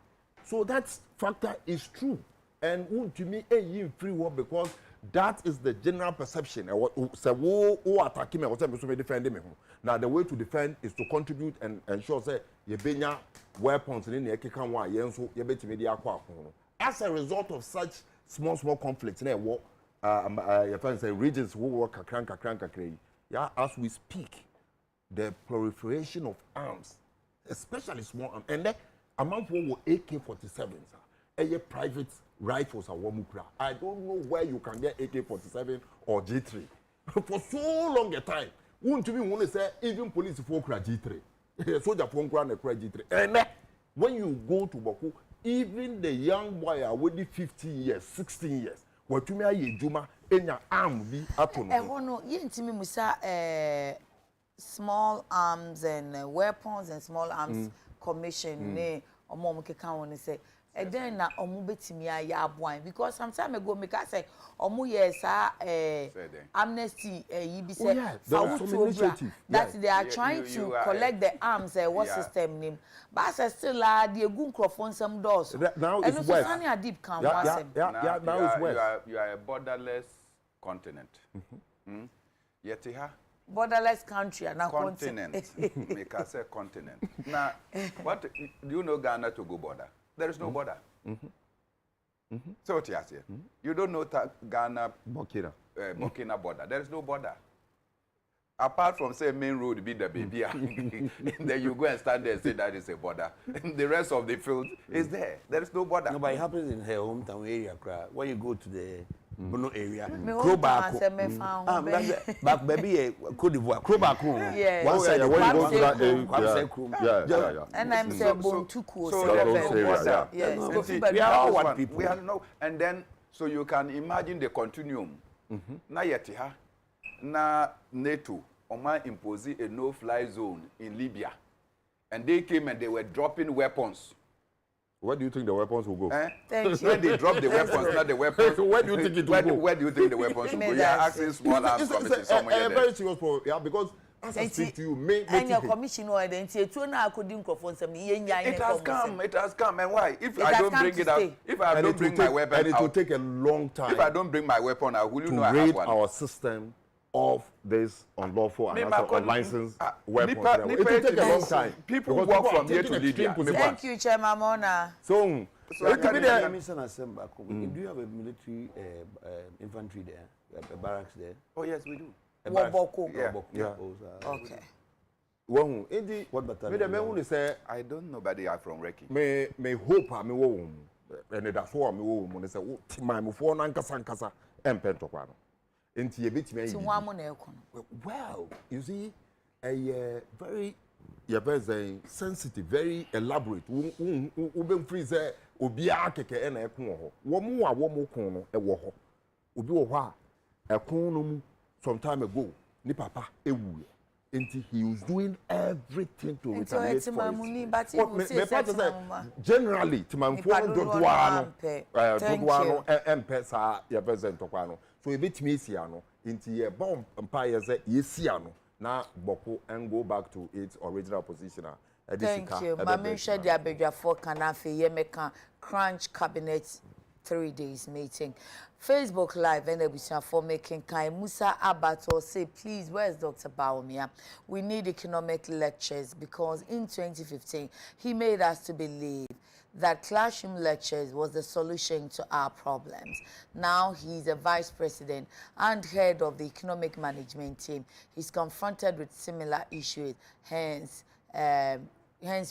So that factor is true. And won't to me a free war because that is the general perception. Say who attack me, what me defend me. Now the way to defend is to contribute and ensure say you benya weapons in the Ekeka one yenso you bet me as a result of such small conflicts, your friends say regions who work kakran. Yeah, as we speak, the proliferation of arms, especially small arms, and then among who AK-47s, private rifles are Wamukra. I don't know where you can get AK-47 or G3. For so long a time, won't you want to say even police folk G3? Soldier folk G3. And when you go to Baku, even the young boy are already 15 years, 16 years. What you may Juma in your arm be up on. No, you intimi musa small arms and weapons and small arms commission ne omo mukeka won say and then na omo betimi aya aboan because some time ago make I say omo yes amnesty you be say that they are trying to collect the arms what system name but as still the gun crofon some doors now it's west deep can now it's west you are a borderless continent yet borderless country and continent make us say continent now what do you know Ghana to go border? There is no border. So what you say? You don't know Ghana Burkina border. There is no border. Apart from say main road be the baby, then you go and stand there and say that is a border. The rest of the field is there. There is no border. No, but it happens in her hometown area. When you go to the Bono area. Crow back. Back baby Cote d'Ivoire. Crow back. Yeah. One side when you go to that area. And I'm saying bon too cool. We are all one people. We are no, and then so you can imagine the continuum. Na yeti ha. Na NATO Oman imposed a no-fly zone in Libya, and they came and they were dropping weapons. Where do you think the weapons will go? Thank you. When they drop the weapons, not the weapons. Where do you think it will go? Where do you think the weapons will go? You are asking small arms committee somewhere there. Very serious problem, yeah, because as I speak to you, and your commission or identity, two now could do for some it has come, and why? If I don't bring it out, if I don't bring my weapon out, and it will take a long time. If I don't bring my weapon out, will you know I have have one? Our system of this unlawful and unlicensed weapons. It will take a long time. People walk from here to Libya. Thank you, Chairman Mona. So it could be there. Do you have a military infantry there, a barracks there? Oh yes, we do. Yeah. Okay. Well, what battalion? I don't know, but they are from Reki. May hope I may and that's why me wo mo say my mo for nan kasa empento kwa no enti e betime yi well you see a very very sensitive, very elaborate wo be free say obi akeke e na ekon ho wo mo a wo mo kon no e wo ho obi wo ho a ekon no mu some time ago ni papa ewu enti he was doing everything to retaliate for generally timamfo dodwano empesa ya present kwano so ebetimi sia no enti ye bomb empire say yesia no na boko and go back to its original position. Thank you. Mama share the abedwafo kanafe ye meka crunch cabinet 3 days meeting. Facebook Live and Ebusia for making Kai Musa Abato say, please, where's Dr. Baumia? We need economic lectures because in 2015, he made us to believe that classroom lectures was the solution to our problems. Now he's a vice president and head of the economic management team. He's confronted with similar issues, hence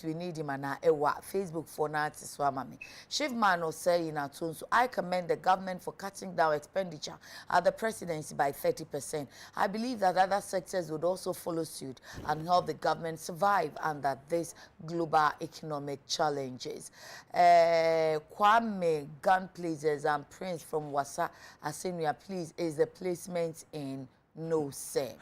we need him and Facebook for now to swamami. Shivman was saying at so I commend the government for cutting down expenditure at the presidency by 30%. I believe that other sectors would also follow suit and help the government survive under these global economic challenges. Kwame Gun Pleasers and Prince from Wasa Asenua, please, is the placement in no say.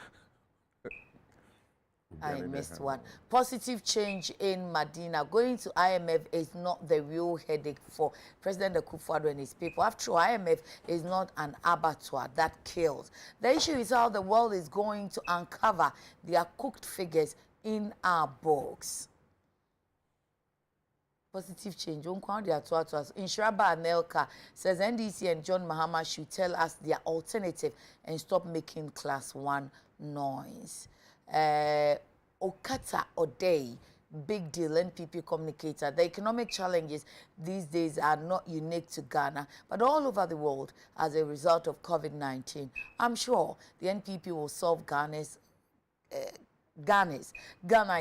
I missed one. Positive change in Medina. Going to IMF is not the real headache for President Akufo-Addo and his people. After all, IMF is not an abattoir that kills. The issue is how the world is going to uncover their cooked figures in our books. Positive change. Nsroma Anelka says NDC and John Mahama should tell us their alternative and stop making class 1 noise. Okata Odei, big deal, NPP communicator. The economic challenges these days are not unique to Ghana, but all over the world as a result of COVID-19. I'm sure the NPP will solve Ghana is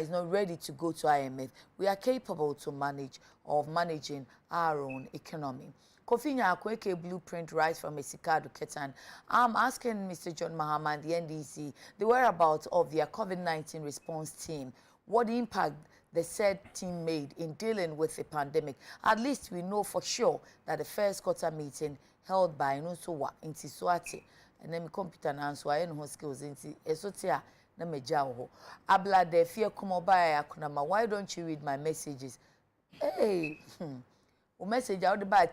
not ready to go to IMF. We are capable to managing our own economy. Kofi Nyakweke blueprint rise from Esikado Ketan. I'm asking Mr. John Mahama and the NDC the whereabouts of their COVID-19 response team. What impact the said team made in dealing with the pandemic. At least we know for sure that the first quarter meeting held by Nusowa in Tiswati and then computer and so I know skills in Esotia na mejawo. Abla de fear kumobaya akunama. Why don't you read my messages? Hey, message out about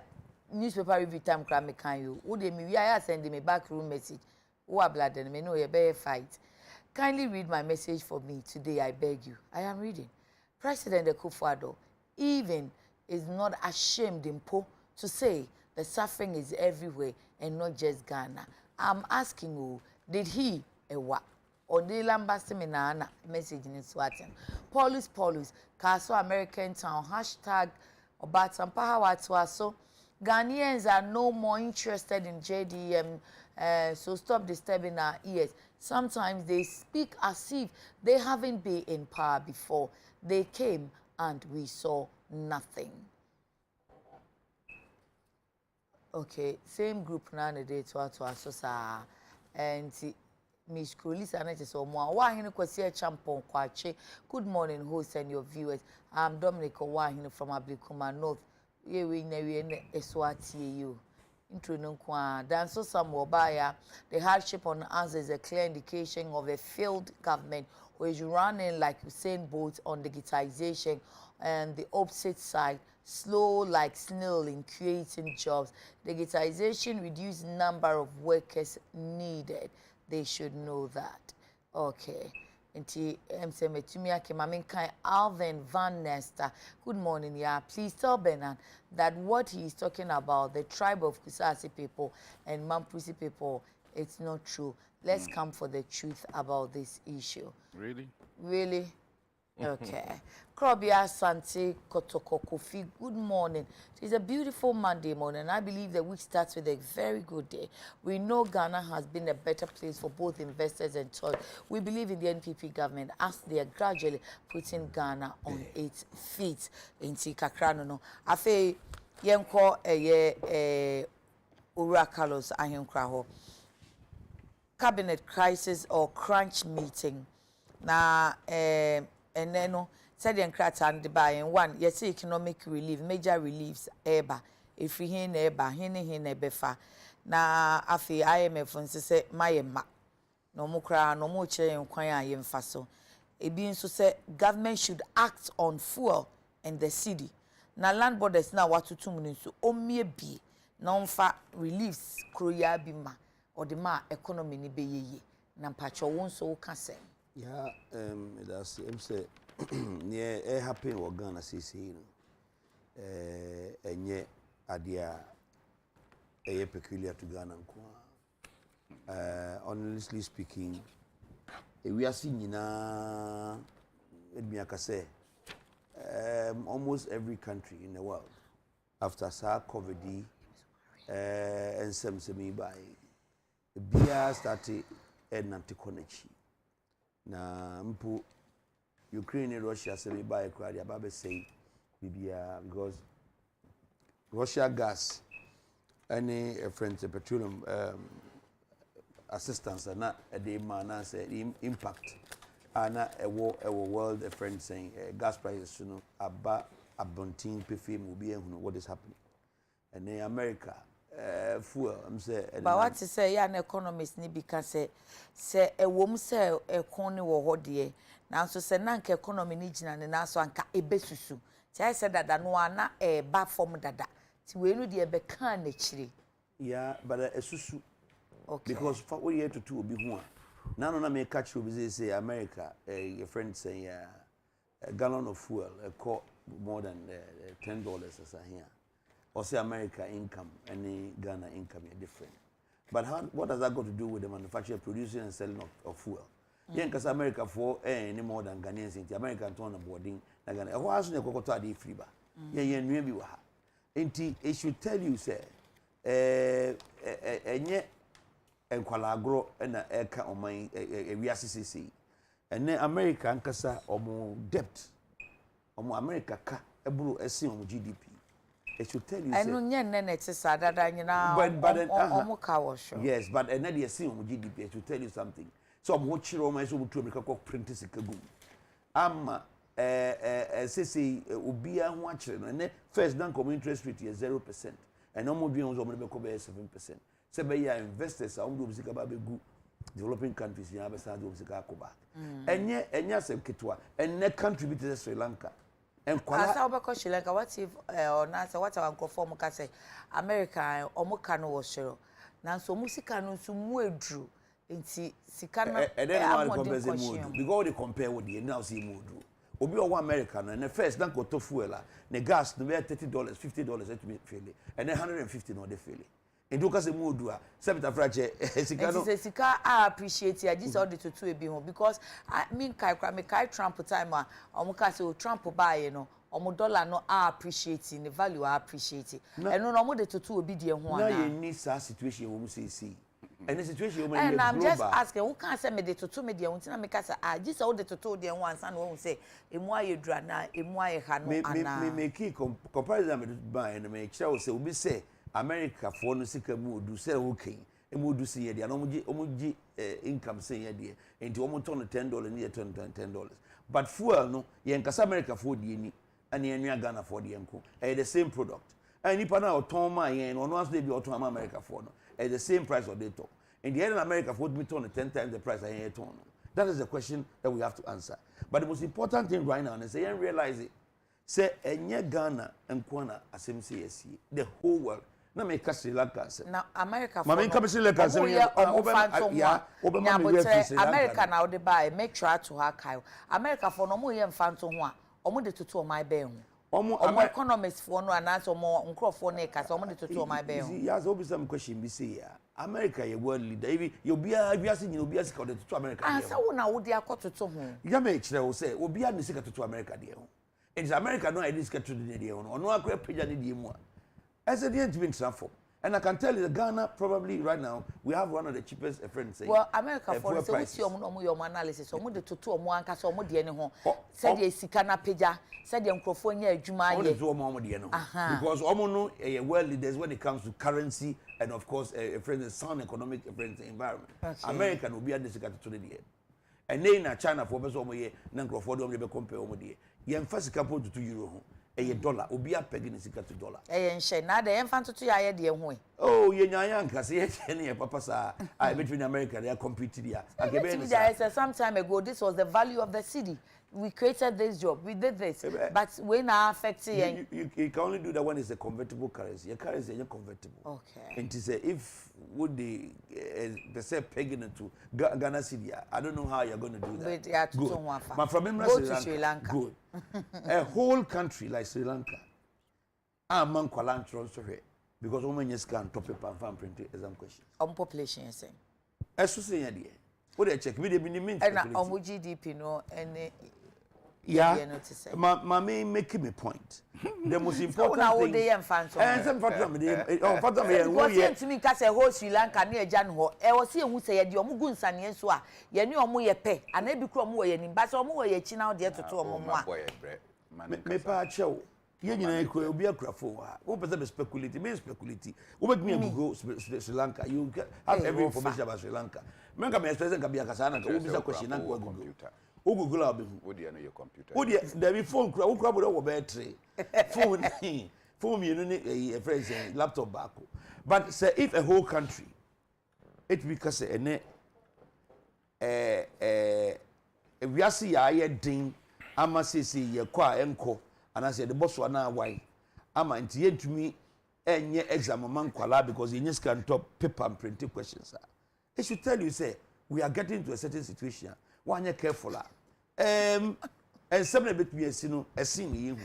newspaper review time cram me can you. Would me I send me back room message. Who are blood and me know you better fight. Kindly read my message for me today, I beg you. I am reading. President Akufo-Addo even is not ashamed in to say the suffering is everywhere and not just Ghana. I'm asking you, did he what? Or the Lambastimina message in Swatin. Paulus, Castle American Town, hashtag Obatampa so Ghanaians are no more interested in JDM, so stop disturbing our ears. Sometimes they speak as if they haven't been in power before. They came and we saw nothing. Okay, same group na the day to asosa and Miss Kulisa na so mo wa hene kwasi a champon kwache. Good morning host and your viewers. I'm Dominic Owahine from Ablikuma North. We Eswati you. Intro no kwa dan so some obaya. The hardship on us is a clear indication of a failed government who is running like Usain Bolt on digitization, and the opposite side slow like snail in creating jobs. Digitization reduced number of workers needed. They should know that. Okay. Nti say metumi ake mame kan Alvin Van Nester. Good morning, yeah. Please tell Bernard that what he is talking about, the tribe of Kusasi people and Mampusi people, it's not true. Let's come for the truth about this issue. Really? Really? Okay. Krobia Santi Kotoko Kofi, good morning. It's a beautiful Monday morning, and I believe the week starts with a very good day. We know Ghana has been a better place for both investors and tourists. We believe in the NPP government as they are gradually putting Ghana on its feet. Inti kakrano no. Afe yenko Ura Carlos Ahinkra cabinet crisis or crunch meeting. Na and then no said the Nkrata and the buy in one yes economic relief major reliefs eba if we hin eba hin befa na afi IMF nse se mayema no mo kra no mo kire nkwan a yemfa so ebi nso say government should act on fuel and the city na land borders na watutum ni so omie bi na onfa reliefs kroya bi ma or the ma economy ni be yeye na mpacho won so ka say. Yeah, that's say near a happen or Ghana CC, and yet idea a peculiar to Ghana. Honestly speaking, we are seeing almost every country in the world after COVID and some semi by beer started and anti-connection. Na mpu Ukraine and Russia say buy crowd about say bibia because Russia gas any friend petroleum assistance and not a day man say impact and a world a friend saying gas prices you know about abontin perfume will be what is happening and in America fuel I'm say but what to say an economist ni because say a woman say economy wo ho de na so say na nka economy ni gina ne na so anka ebesusu say said that no ana ba form dada ti we no de be kan na chire yeah but esusu okay because for what you to do obi ho na no na me catch obi say America your friend say a gallon of fuel cost more than $10 as here. Or say America income and Ghana income are different. But what does that got to do with the manufacturer producing and selling of fuel? Yeah, because America for any more than Ghanaians in America and on boarding Ghana. Why hasn't you got to free ba? Yeah, maybe we have. It should tell you say enye enkwalagro na eka oman wiasisi and America ankasa omo debt omo America ka eburu esi omo GDP. It should tell you. I know yes, but another year see on GDP. It should tell you something. So I'm watching all my so to America print this again. Say ubia watching and first down common interest rate is 0%, and no more doing on 7%. Say by your investors are on the developing countries in Abasa do back. And yet, say Kitwa, and net contributed Sri Lanka. And Kwala Sri Lanka, what if or not what our conform can say America or Mokano was sure. Now so Musikano to Muedru in Sikana and then because they compare with the now see Mudru. Obi or one American and the first don't go to fuel, the gas to be $30, $50 to be fairly, and then $150 no they fairly. And do cause Mudru, Sabita Frache, Sika, I appreciate it. I just ordered to because I mean Kai Trump time or Mukasi Trump buy you know. $1 no I appreciate the value I appreciate it. And no more the to be the one. Now you need that situation when we see. And the situation when and I'm just asking who can't send me the to media until I make us I just all the to the one and won't say Emwa you drana, Emwa hano. Me make comparison with buy and make sure say we say America for no sika mu do say okay e mu do say dia no omuji income say dia enti omo ton $10 ni $10. But fuel no ye nkasa America for die ni ani enua Ghana for die nko the same product and nipa na oton ma yen no no dey be oton ma America for no the same price or they talk in the end in America for me ton 10 times the price I yen ton. That is the question that we have to answer. But the most important thing right now is say and realize it say enye Ghana enkwana asem say yes the whole world na me ka Sri Lanka say na America for me Sri Lanka say America na de buy make sure to ha kai America for no mo ye mfanto ho a omo de toto o mai ben ho omo economists for no anase omo nkrofo na ka say omo de toto o mai ben ho yes obi some question be say ya America ye world leader if you be abiase nyina obi asika de toto America ah say wo na wo de akototo ho ya me kire wo say obi a de sika toto America de ho it's America no idea sika toto de ho no akwa pagya de die mu a as a the been transform. And I can tell you that Ghana probably right now we have one of the cheapest friends saying. Well, America for the we see your analysis. Omo de toto omo anka so omo de ne ho. Said the sika na pagya, said the nkrofo nya adwuma ye. Omo de omo de no. Because omo no world leaders when it comes to currency and of course a friend sound economic friends environment. Okay. America no be at the sika toto de. And then na China for person omo ye na nkrofo de omo be compare omo de. Ye mfa sika po to euro ho. $1 obi apegi ne sika to dollar nhye na de emfa to ya ye de ho oh ye nyanya nka se ye chene ye papa sa I between America they are competing here some time ago this was the value of the city we created this job we did this but we now affecting you can only do that when it's a convertible currency your currency is convertible okay and to say if would they say pegging it to Ghana city I don't know how you're going to do that but yeah good. But from go to Sri Lanka good a whole country like Sri Lanka man kwalantron so here because women just can top paper and fan print exam questions on population say eso say ya de what they check we dey minimum and on GDP no and yeah ma me make me point the most important thing and some fact me to me ka say whole Sri Lanka na eja no ho e wo se ehu say ye de omo gu nsane nso a ye ne omo ye pe ana bi kro omo wo ye nim ba say omo wo ye chi na wo de toto omo mo a me pa chew ye nyina ekura obi akura fo ha wo pese be speculate wo be me Google Sri Lanka you have every information about Sri Lanka me ka me express ka bia kasa na ka wo bisa question na ko Google Google abi wo dey na your computer wo dey there be phone kura wo kura bo battery phone me no a friend say laptop back but say if a whole country it because ene we are see ya din ama sisi ye kwa enko and I said the boss na why ama nti yentumi enye exam man kwala because you can top paper and printing questions it should tell you say we are getting to a certain situation one you careful and some bit me asino esin ye hu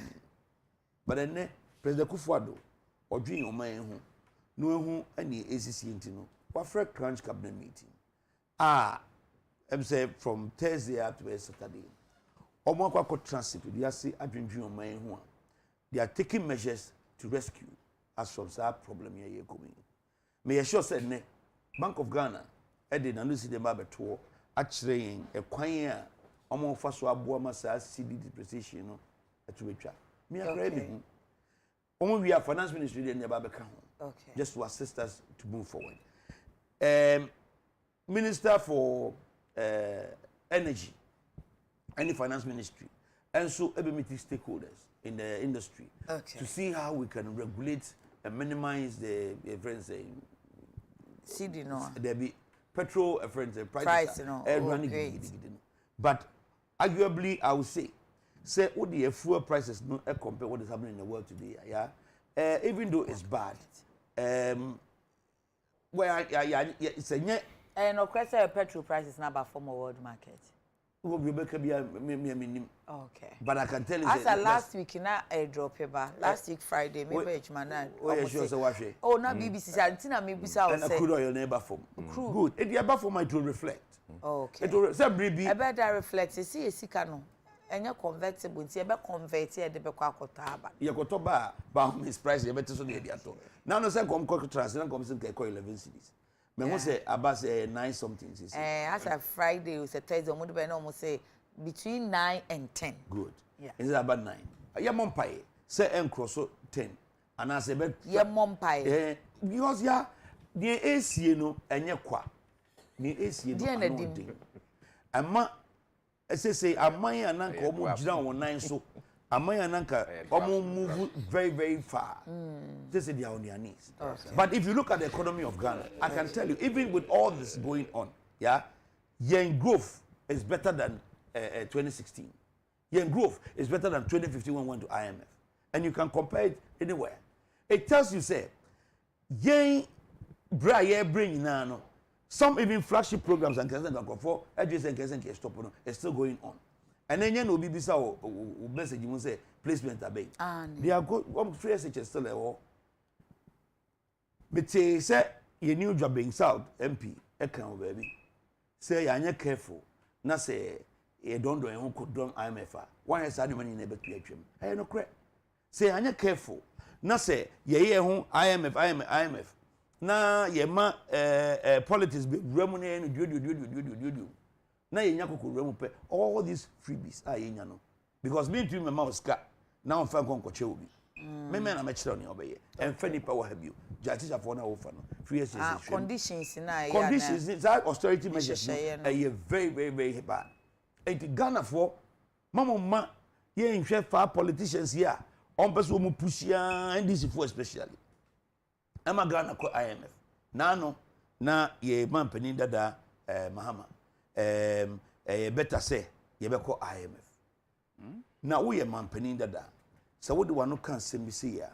but then President Kufuado odwin o man hu no hu ani ACC nti no wa fresh crunch cabinet meeting I'm say from Thursday up to Saturday omo akwa transit we are say adwendwen o man hu they are taking measures to rescue us from that problem here coming me sure said ne Bank of Ghana e dey na no see dem abeto a kire yen e kwan a omo fa so aboa ma sa CD depreciation no eto betwa me akra bi hu omo we are finance ministry dey never be kan okay just to assist us to move forward minister for energy and the finance ministry and so ebe meeting stakeholders in the industry to see how we can regulate and minimize the friends CD no there be petrol friends price no but arguably I would say what the fuel prices no compare what is happening in the world today even though it's bad where it's a and of course petrol prices now about former world market okay. But I can tell you as last week na drop ba last week Friday maybe ejmanan oh na BBC antina me bisa o say crude oil neighbor form good it the above form it will reflect okay it will say bribi e be that reflect see esika no enye convertible nti e be convert e de be kwa akota aba ye koto ba his price e be so de ato now no say come transfer come say 11 cedis me who say about 9 something as a Friday was a Thursday we be no say between 9 and 10 good yeah is it about 9 ya mom pay say encross 10 and I say bet ye mompai because ya the AC no enye kwa the AC no ama say aman ananka omo gina wonan so aman ananka omo move very very far they say they are on their knees. But if you look at the economy of Ghana, I can tell you, even with all this going on, yeah, yen growth is better than 2016. Yen growth is better than 2015 when we went to IMF, and you can compare it anywhere. It tells you say yen bring no. Some even flagship programs and for education and stop is still going on. And then you know BBC or message you say placement abate. They are good. One free SH still there. But say you new job being South MP account baby. Say you are careful. Na say you don't do who could do IMF. Why is that money never to HM? I no correct. Say you are careful. Na say ye who IMF. Na ye ma politics be remunerate do na ye nyako ko remu pe all these freebies ye nya no because me too me ma oska na on fa konkoche obi me na me kire oni obeye en fa nipa wa have you teacher for na wo fa no free association conditions na ya conditions that austerity measures ye very very very bad and Ghana for mama ye nhwe fa politicians here on person mu push ya NDC for especially Emma Ghana ko IMF. Nano na ye man penin dada Mahama. Better say ye be ko IMF. Na wo ye man penin dada. So what do one can say me say ya.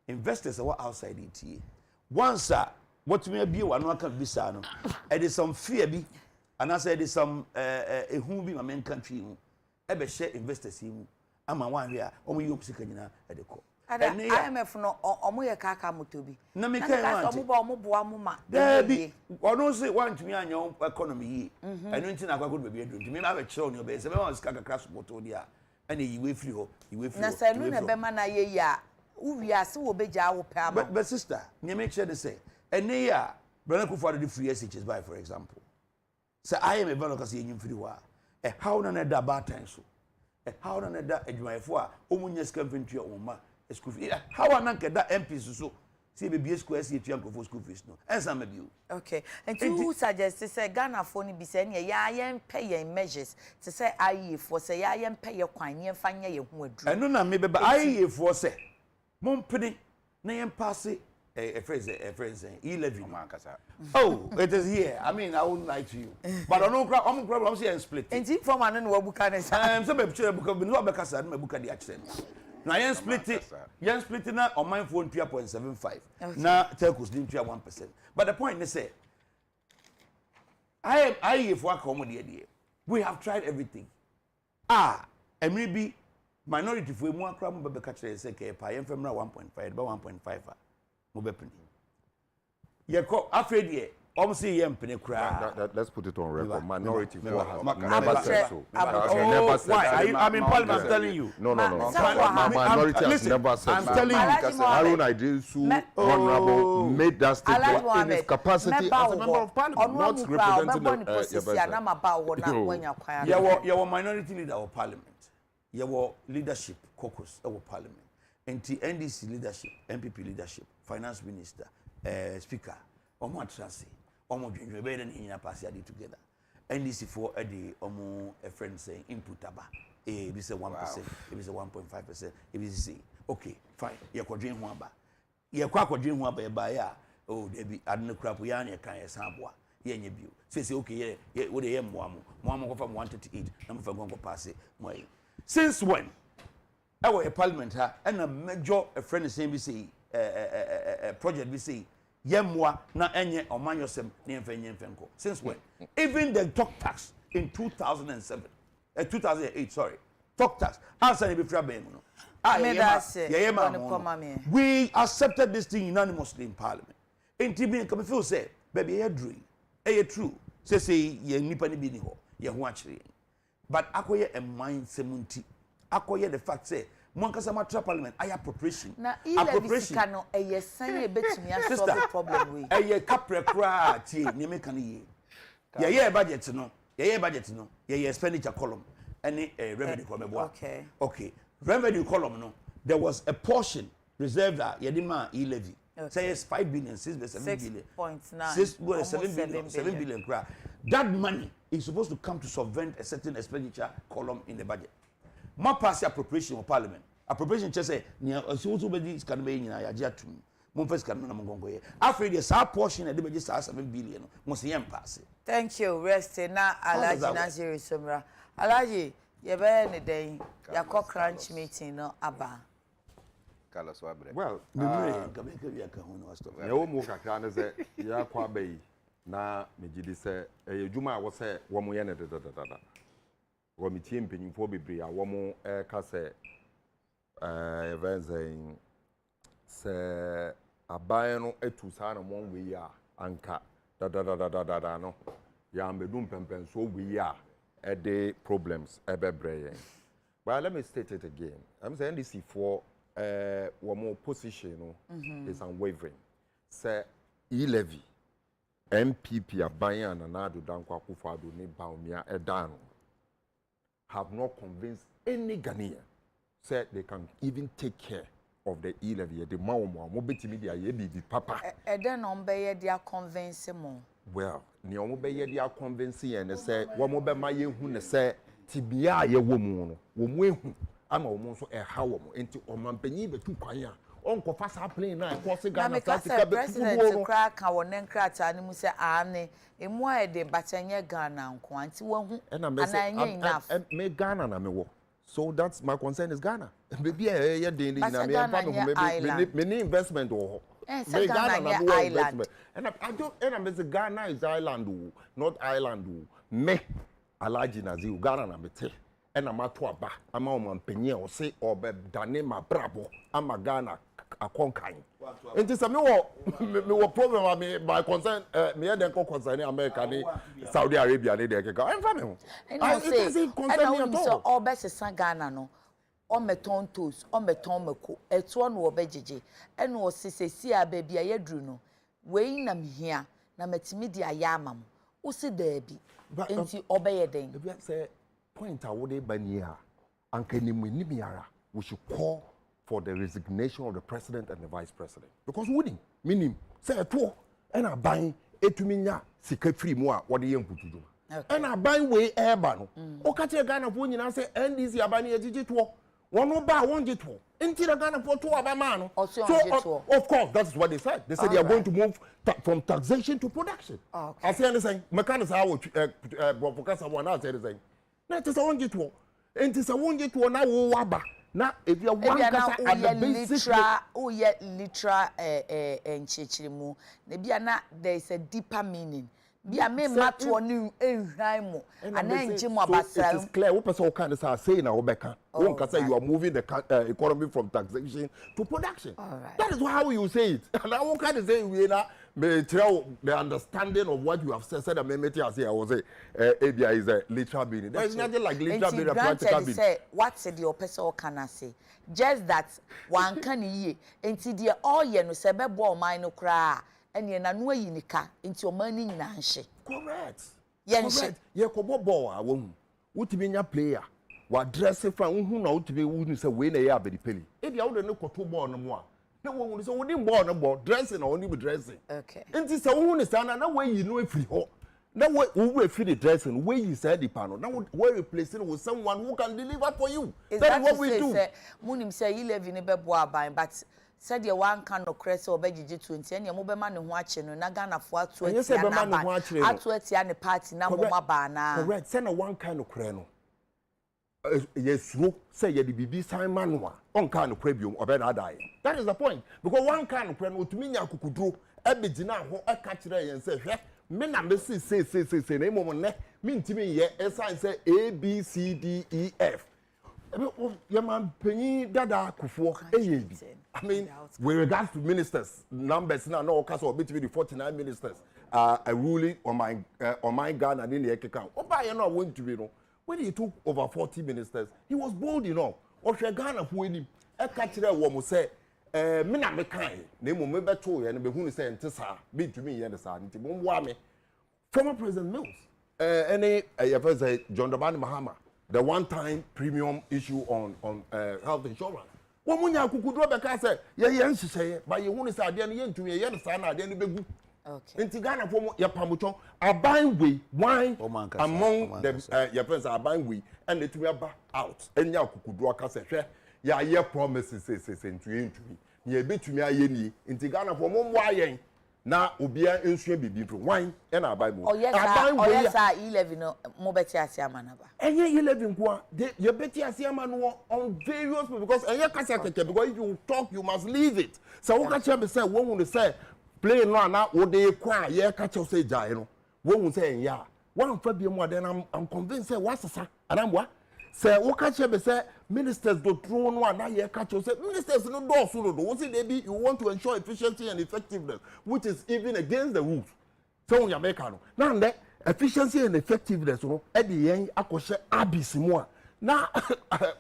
Investors are outside it. Once what me be one can be sa no. There is some fear bi and I say there is some who be my main country mu. E be share investors mu. Ama wan here omo yop sika nyina e de ko. IMF no omo ye kaka motobi na me kan want omo boa mo ma Debi ono say want me anya economy yi enu nti na akwa be be adunti me ma be kire oni obe se me wan sika kakra support odi a ene yiwe free ho na se nu na be ma na ye ya uwi ase wo be ja wo pa ma but sister me make sure they say ene ya brother ku for the free SHs by for example say I am a brother cause you free wa e how na da bad time so e how na da adwumayefo a omunya sika mfentua o ma school fees. How ananke that MPs so see be square see tuanko for school fees no. Answer me you. Okay. And you suggest to say Ghana for ni be say ya yen pay measures to say aye for say ya yen pay kwan yen fanya ye ho adu. Eno na me be aye for say mom pini na yen pass a phrase E11 oh it is here. I mean I wouldn't lie to you. But on no problem say split. And from an no buka na say. So be sure buka be no be kasa na buka the accent. Now yen split na on my phone 3.75. Na telcos din 1%. But the point is say I if work come we have tried everything. And maybe minority for mu akra mo be catch say ke pa yen fam na 1.5 ba 1.5 mo be pini. Ye ko afredi say yen pini kra. Let's put it on record. Minority for never said so. Never said. Why? I'm in Parliament telling you. No. Minority has never said. I'm telling you. Harun Idrisu, Honorable, made that statement in his capacity as a member of Parliament, not representing the. You were minority leader of Parliament. You were leadership caucus of Parliament. NDC leadership, MPP leadership, finance minister, speaker, Omo Transi. Omo Junior better than in a pass together. NDC for a friend saying input aba. If it's a 1%, if it's a 1.5%, if it's a okay, fine. You could drink one bar. You could drink one by ya. Oh, they be adding crap. We are near Kaya Sambwa. Ye view. Say okay, yeah, what the Mwamu from 138. Number for going to pass it. Since when? Our parliament and a major friend is saying we say project we say. Yemwa na enye omanyosem ni mfenye mfenko. Since when? Even the talk tax in 2007, 2008, sorry. Talk tax. Answer ni bifra be mu no. We accepted this thing unanimously in Parliament. Enti bi come feel say, baby, ye dream. True. Say ye nipa ni bi ni ho. Ye ho akire. But akoye a mind semunti. Akoye the fact say Monkasa Matra Parliament, I appropriation. Now, appropriation cannot a sign a bit to me solve the problem with. A capre cry, Nimekani. Yeah, budget no. Yeah, budget no. Yeah, expenditure column. Any revenue column. Okay. Okay. Revenue column no. There was a portion reserve that yedima e-levy. Say it's 5 billion, 7 billion. 6.9. 7 billion. That money is supposed to come to subvent a certain expenditure column in the budget. Ma pass appropriation of parliament. Appropriation just say, also be this can be in a jatum. Monfes can no mongoye. After the sub portion of the budget 7 billion, must the pass it. Thank you. Rest na Alaji Naziri Somra. Alaji, you be any day. Ya crunch meeting no aba. Well, you mu kakra ne se ya kwa bayi na megidi se ejuma wo se wo mo ye ne da. Wo mi tie mpanyimfo bebre a wo mo ka se events se aban no etu sa na mo we ya anka da no ya mbedum pempen so we ya e problems ebebre yen. But let me state it again. I'm saying this for one more position is unwavering. Say e-levy, MPP Abayan and Nadu Dankwa Kufadu ni Baumia Edano have not convinced any Ghanaian said they can even take care of the e-levy. The Maumo, Mobiti Media, Yebi, Papa. Eden Ombe, they are convincing more. Well, Niombe, they are convincing and they say, one more by my who say, Tibia, ye woman, woman. I'm almost a how into Omampany, but 2 kwaya. Uncle Fassa plane now, crossing Ghana, President crack our name crack, and you say, Anne, in why the Batanya Ghana, quantity one, and I'm enough. Make Ghana, and so that's my concern is Ghana. Maybe a daily many investment or Ghana island. And I don't, and I'm a Ghana is island, not island, me, Alaji Nazi, Ghana, and and I'm at Waba, I'm on Penny or say or Danema Bravo, I'm a Ghana a conquering. It is a more problem. I mean, by concern, me and the concerning American, Saudi Arabia, and they go. I'm family. And I say, I know all best is Ghana, no. On my ton toes, on my ton mako, it's one or veggie, and was see a baby a yedruno. Weighing them here, na metimidia yamam, who see there be, and you obey a ding. Point I would be near and can you we should call for the resignation of the president and the vice president because winning meaning say a tour and I buy it to me secret free more what the young to do and I buy way airban o catch a Ghana for you say and this yabani a digital one no buy one jitu until Ghana for 2 about man so of course that's what they said they said they are going to move from taxation to production. I say anything mechanics how focus on one out saying that is a one jitu and it's a one jitu now waba. Now, if you're one person at the basic, literal and chichimu, maybe there is a deeper meaning. Be a man match one new and then Jim Abasa. It is clear what person can say now, Becca. One can say you are moving the economy from taxation to production. That is how you say it. And I won't kind of say we are the understanding of what you have said. I mean, I was say ABI is a literal meaning. There is nothing like literal meaning, practical meaning. What's the person can I say? Just that one can ye into the all ye no sebe bo mine no cry. And you're not yinika into your money nanshi. Correct. Yes, ye kobo ball a woman. Would be your player. What dress if I who know to be wouldn't say when they are very penny. If you don't know to born no more. No one will say we didn't born about dressing or only with dressing. Okay. And this a woman is no way you know if you now we will feel dressing where you said the panel. Now we're replacing with someone who can deliver for you. That's what we do. Munim say you live in a beboa but said your one can no crest or veggie 20 and your mobile man watching no Nagana for 20 and party now bana. Correct. Send a one kind of crano. Yes, look, say the BB sign manual on kind of crebium or better die. That is the point. Because one kind of crano to me, I could do a bit now, I catch it and say, men are missing say, name on neck, mean to me, yes, I say A, B, C, D, E, F. Your man penny dada kufuo I mean, with regards to ministers, numbers now no castle between the 49 ministers are ruling on my Ghana and in the account. Oh, by you know going to be no. When he took over 40 ministers, he was bold enough. Or Ghana who him a catcher woman say, Mina be kind, name me beto and be who say Tessa, be to me and the son, Wame. Former President Mills, any John Dramani Mahama. The one-time premium issue on health insurance. Womunya kukudu beka say ye nhihye ba ye hunu say ade no ye ntumi ye no say na ade no begu. Okay. Inti Ghana for mo ye pamuton aban we wine among the your friends aban we and it will back out. Enya kukudu aka say hwe ya ye promises say ntumi ye betumi aye ni inti Ghana for mo mwa yen na obia ensua bibi pro wine e na aban mo. Oh yes 11 no mo beti ase amana ba. Enye 11 kwa ye beti ase amana on various people because enye kasa keke because if you talk you must leave it. So what can say when we say play no na wo dey kwa ye ka che say jai no wo say ya one fa bi mo then I'm convinced say wasasa anamwa say wo ka che be say ministers do throw no na ye ka che say ministers no do so no wo say they be you want to ensure efficiency and effectiveness which is even against the rules so on America no now the efficiency and effectiveness no e dey yen akoshe abisimo now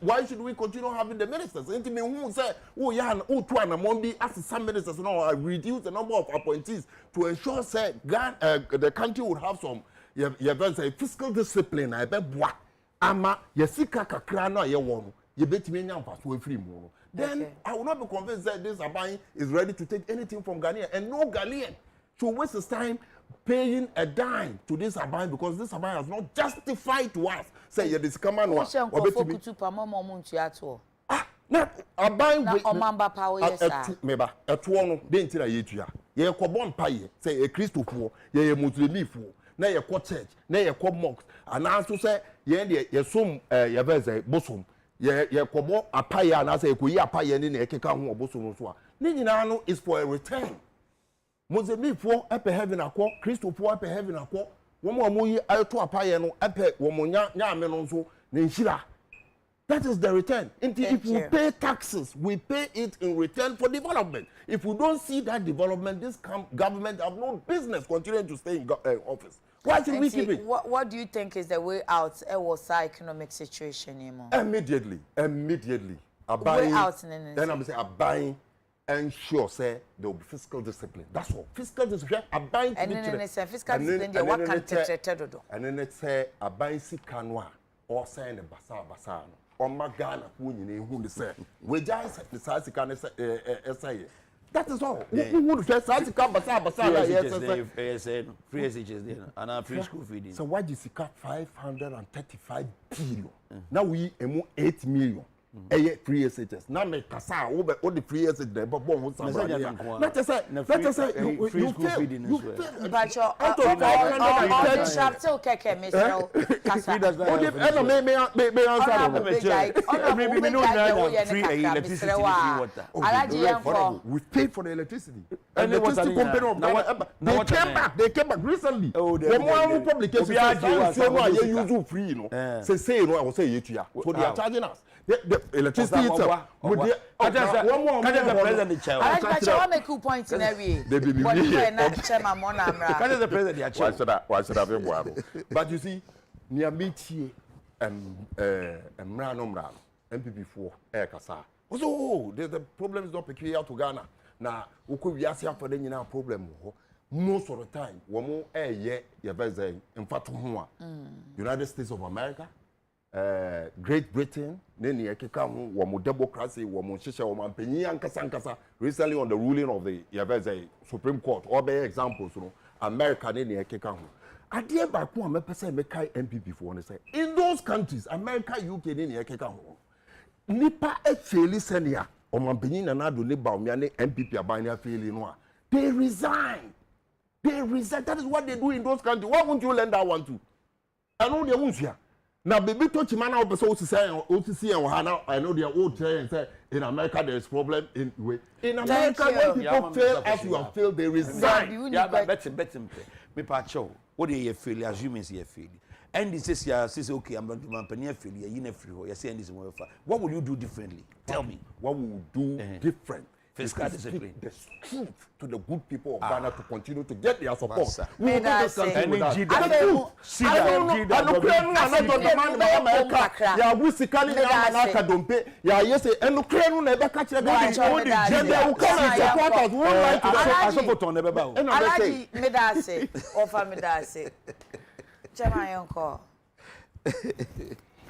why should we continue having the ministers into me who say oh yeah oh two and monday as some ministers no reduce the number of appointees to ensure say the country would have some say fiscal discipline I be boa ama yesika kakra na ye won ye betimi nya mfaso afiri mu no then I will not be convinced that this Aban is ready to take anything from Ghanaian and no Ghanaian should waste his time paying a dime to this Aban because this Aban has not justified to us. Say you this come on. Na Aban we omamba power yes sir. Meba eto no de ntira yetua. Ye kobon paye say e Christopher ye Muslimifo na ye ko church na ye ko mosque ana so say ye de ye som ye be bosom ye kobo apaye ana say ko yi apaye ni na ekeka ho obosom so a. Ni nyina no is for a return. Muslimifo epe heaven akọ Christopher epe heaven akọ womo yi ayoto apaye no epe womo nya ame no so na nhira. That is the return. If we pay taxes, we pay it in return for development. If we don't see that development, this government have no business continuing to stay in office. Why should we keep it? What do you think is the way out? What's our economic situation anymore? Immediately. Way out. Then I'm saying buying ensure say there will be fiscal discipline. That's all. Fiscal discipline. Buying. And then it's fiscal discipline. What can treated? And then it's say buying si kanwa or saying the basa. On my Ghana, who say, we just the Sasika essay. That is all. Who would say Sasika Basa, free SHS dinner and free school feeding. So why did you cut 535 billion? Now we emo 8 million. Free SHS. Now make Kasa over all the free SHS, but bomb not to say, free school feeding as well. But you're sharp till Keke, Mr. Kasa. We paid for the electricity. And the electricity company they came back recently. The more publication say free, you know. Say you know I will say it here. So they are charging us. The electricity itself. One more. I make 2 points in every. But you not chairman Mona. The president. Why should I be? But you see, near meet Mrano MPP4 Air Kasa. So the problem is not peculiar to Ghana. Now, we could be asking for the problem. Most of the time, we more in fact, United States of America, Great Britain, neni ekeka wo democracy wo mo hihye wo manpanyi ankasa recently on the ruling of the Supreme Court or be examples no America neni ekeka ho ade ba ko amepese mekai MPP for ne say in those countries America UK neni ekeka ho nipa efeli senia o manpanyi na do ne ba omia ne MPP aban ne afeli no a they resign. That is what they do in those countries. Why won't you lend that one to? I know they won't here. Now, baby, touch man out, so to say, I know they are old and say in America there is problem in America when people fail as you have failed, they resign. Yeah, but better. Me pacho. What do you feel? Assuming you feel. And this says okay, I'm going to my penny failure. You never free. You're saying this. What will you do differently? Tell me. What will we do different? Fiscal discipline. The truth to the good people of Ghana to continue to get their support. We will this country with that.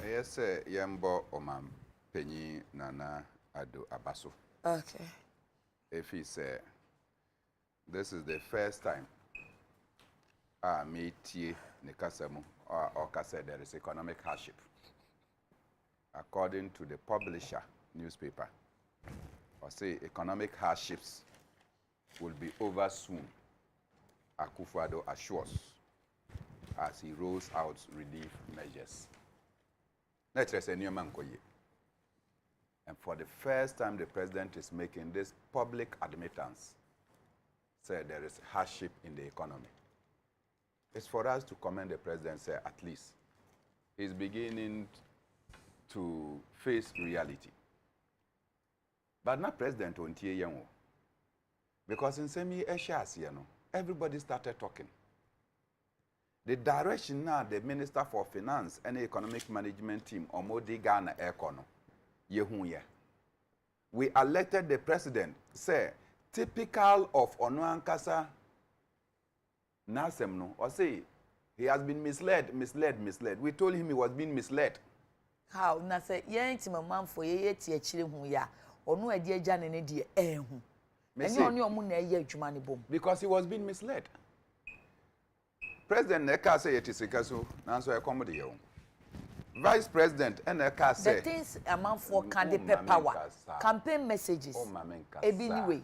Yes, Yambo Oman Penny Nana Ado Abaso. Okay. If he say, this is the first time me tie Nikasemu or said there is economic hardship. According to the publisher newspaper, or say economic hardships will be over soon, Akufo-Addo assures, as he rolls out relief measures. Let's say and for the first time, the president is making this public admittance, say there is hardship in the economy. It's for us to commend the president, say at least he's beginning to face reality. But not president on Tiyango. Because in Semi Eshas, everybody started talking. The direction now, the Minister for Finance and the Economic Management team, Omodi Ghana Ekono, Yehunya. We elected the president, say, typical of Onuankasa Nasemno, or say, he has been misled. We told him he was being misled. How? Na say, ain't my man for ye chile who ya, or no idea Jan and Eddie, and you only on moon a Jumani boom. Because he was being misled. President Neka say it is a casu, answer a comedy. Vice President and Neka say the things a man for candy power, campaign messages. Anyway.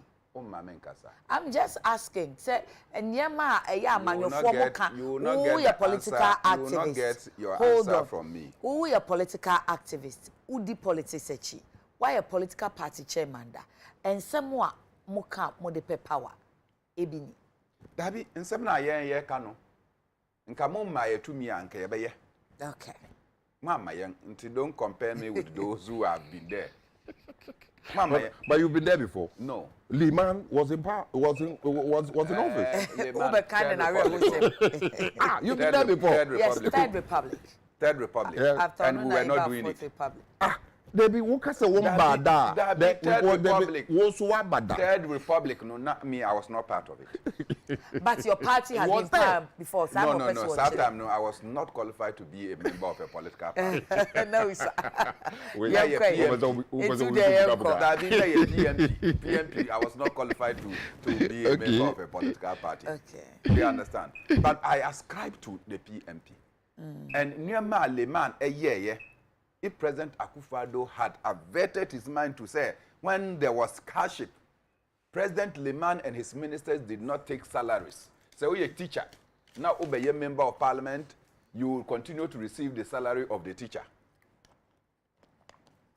I'm just asking, say, and Yama, a yaman, your former who your political activist. You will not get your answer from me. Who your political activist? Who the politics echi? Why a political party chairman da? And someone moka modepe power. Ebini. Dabi, in some na ye kano. Nkamo maye to me anke yebeye. Okay. Mama young, until don't compare me with those who have been there. Mama, but you've been there before. No. Liman was in power, was in office. You've been there before. Yes, Third Republic. Third Republic. Yeah. And we were not doing it. Republic. They be woke as a woman bada. Third Republic. Bada. Third Republic. No, not me. I was not part of it. But your party has been there before. No. That time, no. I was not qualified to be a member of a political party. No, sir. PMP. I was not qualified to be a member of a political party. Okay. You understand? But I ascribe to the PMP. And near my Leman, a year. If President Akufo-Addo had averted his mind to say, when there was hardship, President Liman and his ministers did not take salaries. So you're a teacher. Now, you're a member of parliament, you will continue to receive the salary of the teacher.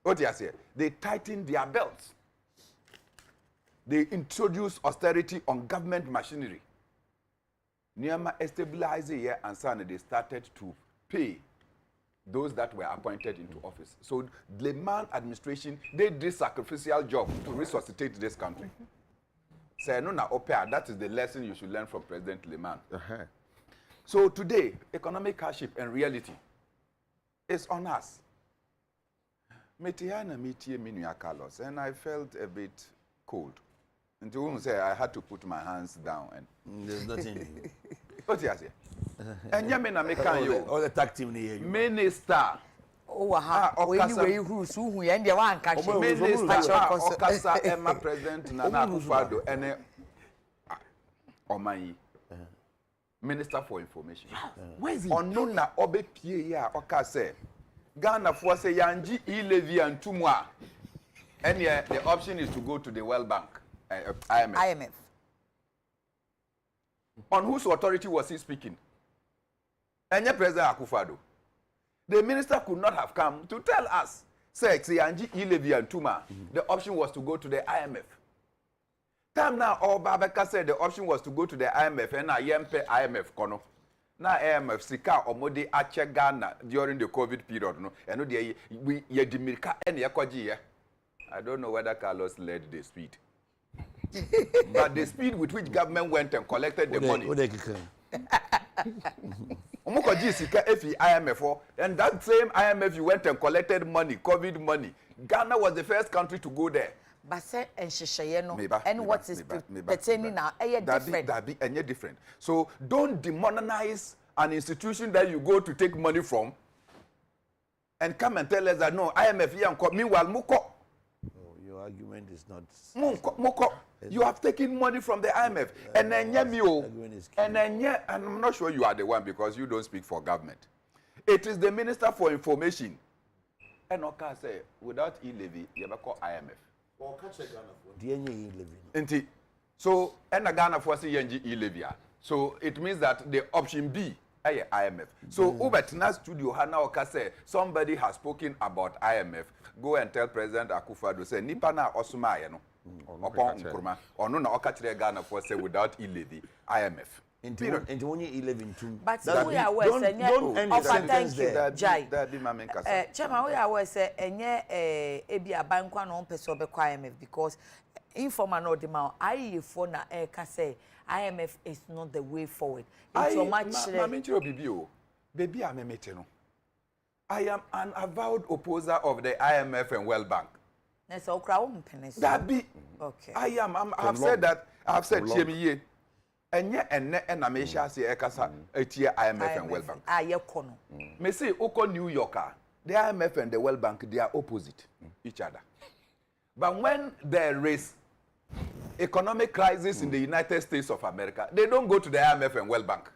What do you say? They tightened their belts. They introduced austerity on government machinery. Niama stabilized here and suddenly they started to pay those that were appointed into office. So the Liman administration, they did sacrificial job to resuscitate this country. Say no na opea, that is the lesson you should learn from President Liman. So today, economic hardship and reality is on us. Metiana metie minua Carlos, and I felt a bit cold. Until say I had to put my hands down and there's nothing. What you say? And Yamina mekan you. All the tag team here. Minister. Oh, anyway, who's who and the one catch Minister Okasa Emma President Nana Akufo-Addo and Omayi. Minister for Information. Where is he? Ono na obe pie ya Okase. Ghana for say yanji e-levy and tumwa. And the option is to go to the World Bank, IMF. On whose authority was he speaking? And President Akufo-Addo. The minister could not have come to tell us, say, yanji e-levy and tuma. The option was to go to the IMF. Time now, all Babeka said the option was to go to the IMF, and I yempe IMF kono. Now IMF sika omodi ache Ghana during the COVID period, no, and we ye dimirka and yakoji. I don't know whether Carlos led the speed, but the speed with which government went and collected the money. Omokoji sika efi IMF, and that same IMF you went and collected money, COVID money. Ghana was the first country to go there. But say and Shishayeno and what is pertaining now, different. So don't demonize an institution that you go to take money from and come and tell us that no, IMF here and meanwhile Muko. Your argument is not. Moko, you have taken money from the IMF, and then and I'm not sure you are the one because you don't speak for government. It is the Minister for Information. And Oka say, without e-levy, you have call IMF. Or catch a Ghana for e-levy. So, and a Ghana for e-levy. So it means that the option B is IMF. So, Ubetina Studio Hana Oka say, somebody has spoken about IMF. Go and tell President Akufo-Addo say, Nipa na osuma ye no. Upon Nkrumah. Or no na Oka chire Ghana for say without e-levy, IMF. Into when you 11 too. But we are aware, thank you, Jai. Chairman, we are aware, say, ebi abankwa no person be IMF because informal no demand. I for na say IMF is not the way forward. It's so much. Baby, I'm a meteno. I am an avowed opposer of the IMF and World Bank. That's all crowd. That be okay. I have said that. I have said Chemi. And yet, and Amisha say Ekasa, IMF and World Bank. Ah, kono. Me say Oko New Yorker, the IMF and the World Bank, they are opposite each other. But when there is economic crisis in the United States of America, they don't go to the IMF and World Bank.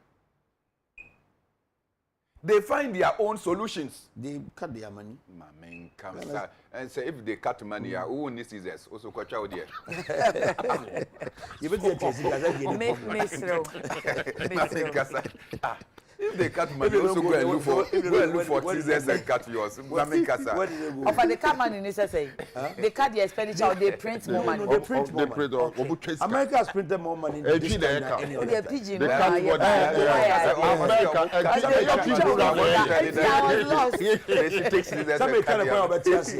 They find their own solutions. They cut their money. My main comes and say if they cut money, who needs scissors? Also, watch out there. You better take if they cut money, also go and look for scissors and cut yours. Offer the cut money necessary. They cut the expenditure or they print more money. They print more money. America has printed more money than this country. They pigeon. They cut what I was lost. They take scissors. Somebody kind of point about yes.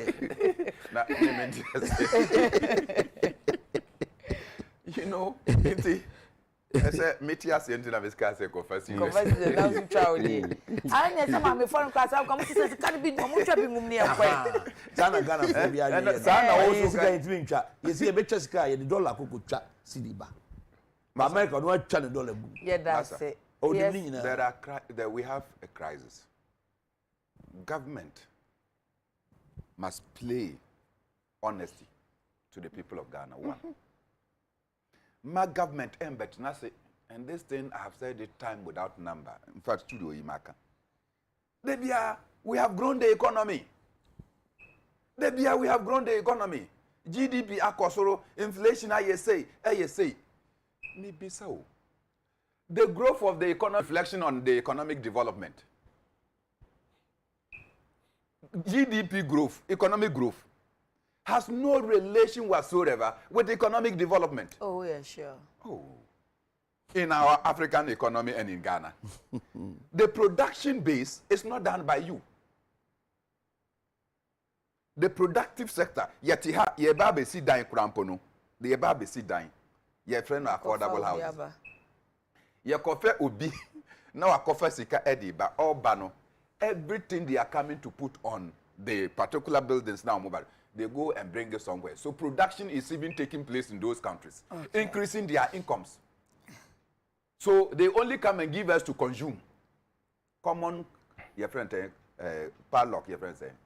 You know, I said, Metias into the car, say, confess. I need some of my foreign class. I'll come to say, can't be no more trapping near. Sana Ghana for the idea. Sana also going to win chat. You see a better sky, the dollar could chat, Sidiba. But America don't chat $1. Yeah, that's it. Oh, yes. There we have a crisis. Government must play honesty to the people of Ghana. One. My government but and this thing I have said it time without number. In fact, studio Imaka. We have grown the economy. We have grown the economy. GDP akosoro, inflation I say. Maybe so. The growth of the economy reflection on the economic development. GDP growth, economic growth, has no relation whatsoever with economic development. Oh, yeah, sure. Oh. In our African economy and in Ghana. The production base is not done by you. The productive sector, yet ye babe si dying crampono, the babe si dying. Ye friend affordable house. Ye coffee ubi, now a coffee sika edi, but all bano. Everything they are coming to put on the particular buildings now, mobile. They go and bring it somewhere. So production is even taking place in those countries, increasing their incomes. So they only come and give us to consume. Common, your friend, padlock, your friend saying.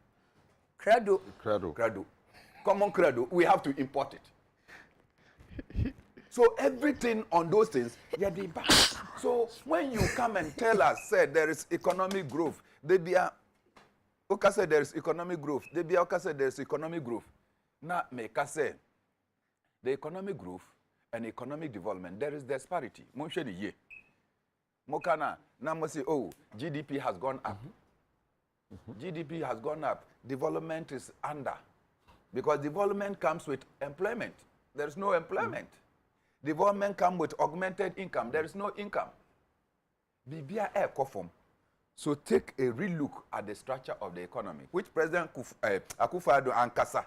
Credo. Common credo, we have to import it. So everything on those things, yeah, they buy. So when you come and tell us, say there is economic growth, they be a Oka said there is economic growth. They be Oka said there is economic growth. Now, Meka say the economic growth and economic development, there is disparity. Monsheni ye. Mokana, now must say, oh, GDP has gone up. GDP has gone up. Development is under. Because development comes with employment. There is no employment. Development comes with augmented income. There is no income. Bibia air kofom. So take a real look at the structure of the economy, which President Akufo-Addo and Kasa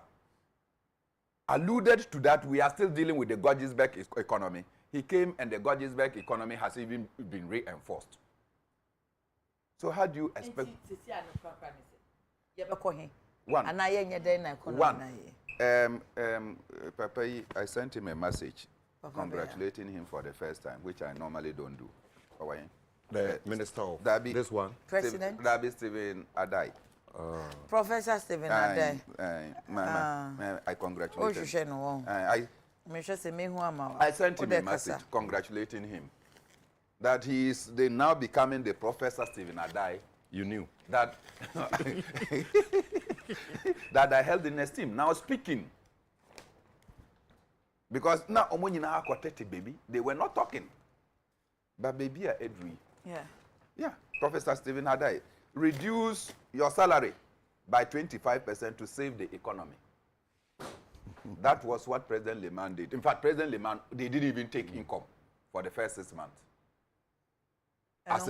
alluded to that we are still dealing with the Gordonsburg economy. He came and the Gordonsburg economy has even been reinforced. So how do you expect? Papa, I sent him a message congratulating him for the first time, which I normally don't do. The minister of Dabi, this one. President. Dabi Stephen Adai. Professor Stephen Adekye. I congratulate him. I sent him a message congratulating him that they now becoming the Professor Stephen Adekye. You knew that that I held in esteem. Now speaking, because now omonina akotete baby, they were not talking, but baby are Edri. Yeah. Professor Stephen Adekye, reduce your salary by 25% to save the economy. That was what President Lehman did. In fact, President Lehman, they didn't even take income for the first 6 months. That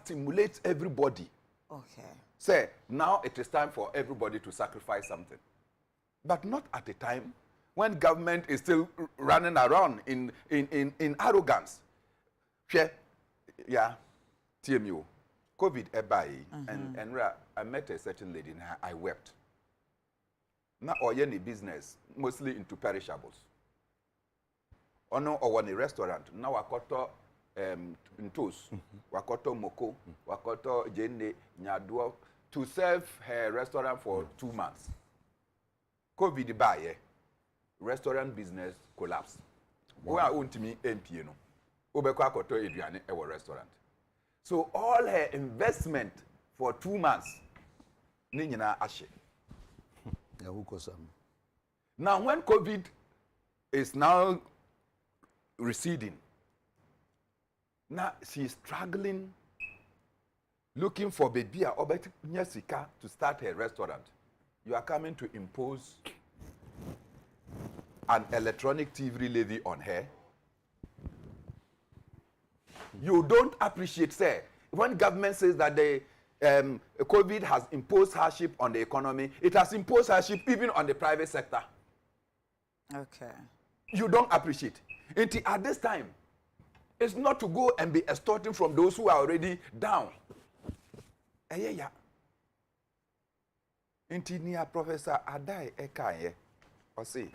stimulates everybody. Okay. Say, now it is time for everybody to sacrifice something. But not at a time when government is still running around in arrogance. Yeah, TMU, COVID ebai, and I met a certain lady and I wept. Now, any business, mostly into perishables. Ono or one restaurant, now wakoto ntos, wakoto moko, wakoto jene, nyadua, to serve her restaurant for 2 months. COVID buy, restaurant business collapsed. We are on to me MP, Obekwa koto eduane ewo restaurant. So all her investment for 2 months, ni nyina ashe. Now when COVID is now receding, now she's struggling, looking for baby or nyasika to start her restaurant. You are coming to impose an electronic TV levy on her. You don't appreciate, say, when government says that the COVID has imposed hardship on the economy, it has imposed hardship even on the private sector. Okay. You don't appreciate. At this time, it's not to go and be extorting from those who are already down. Yeah. Near Professor Adekye Ekaye, or see,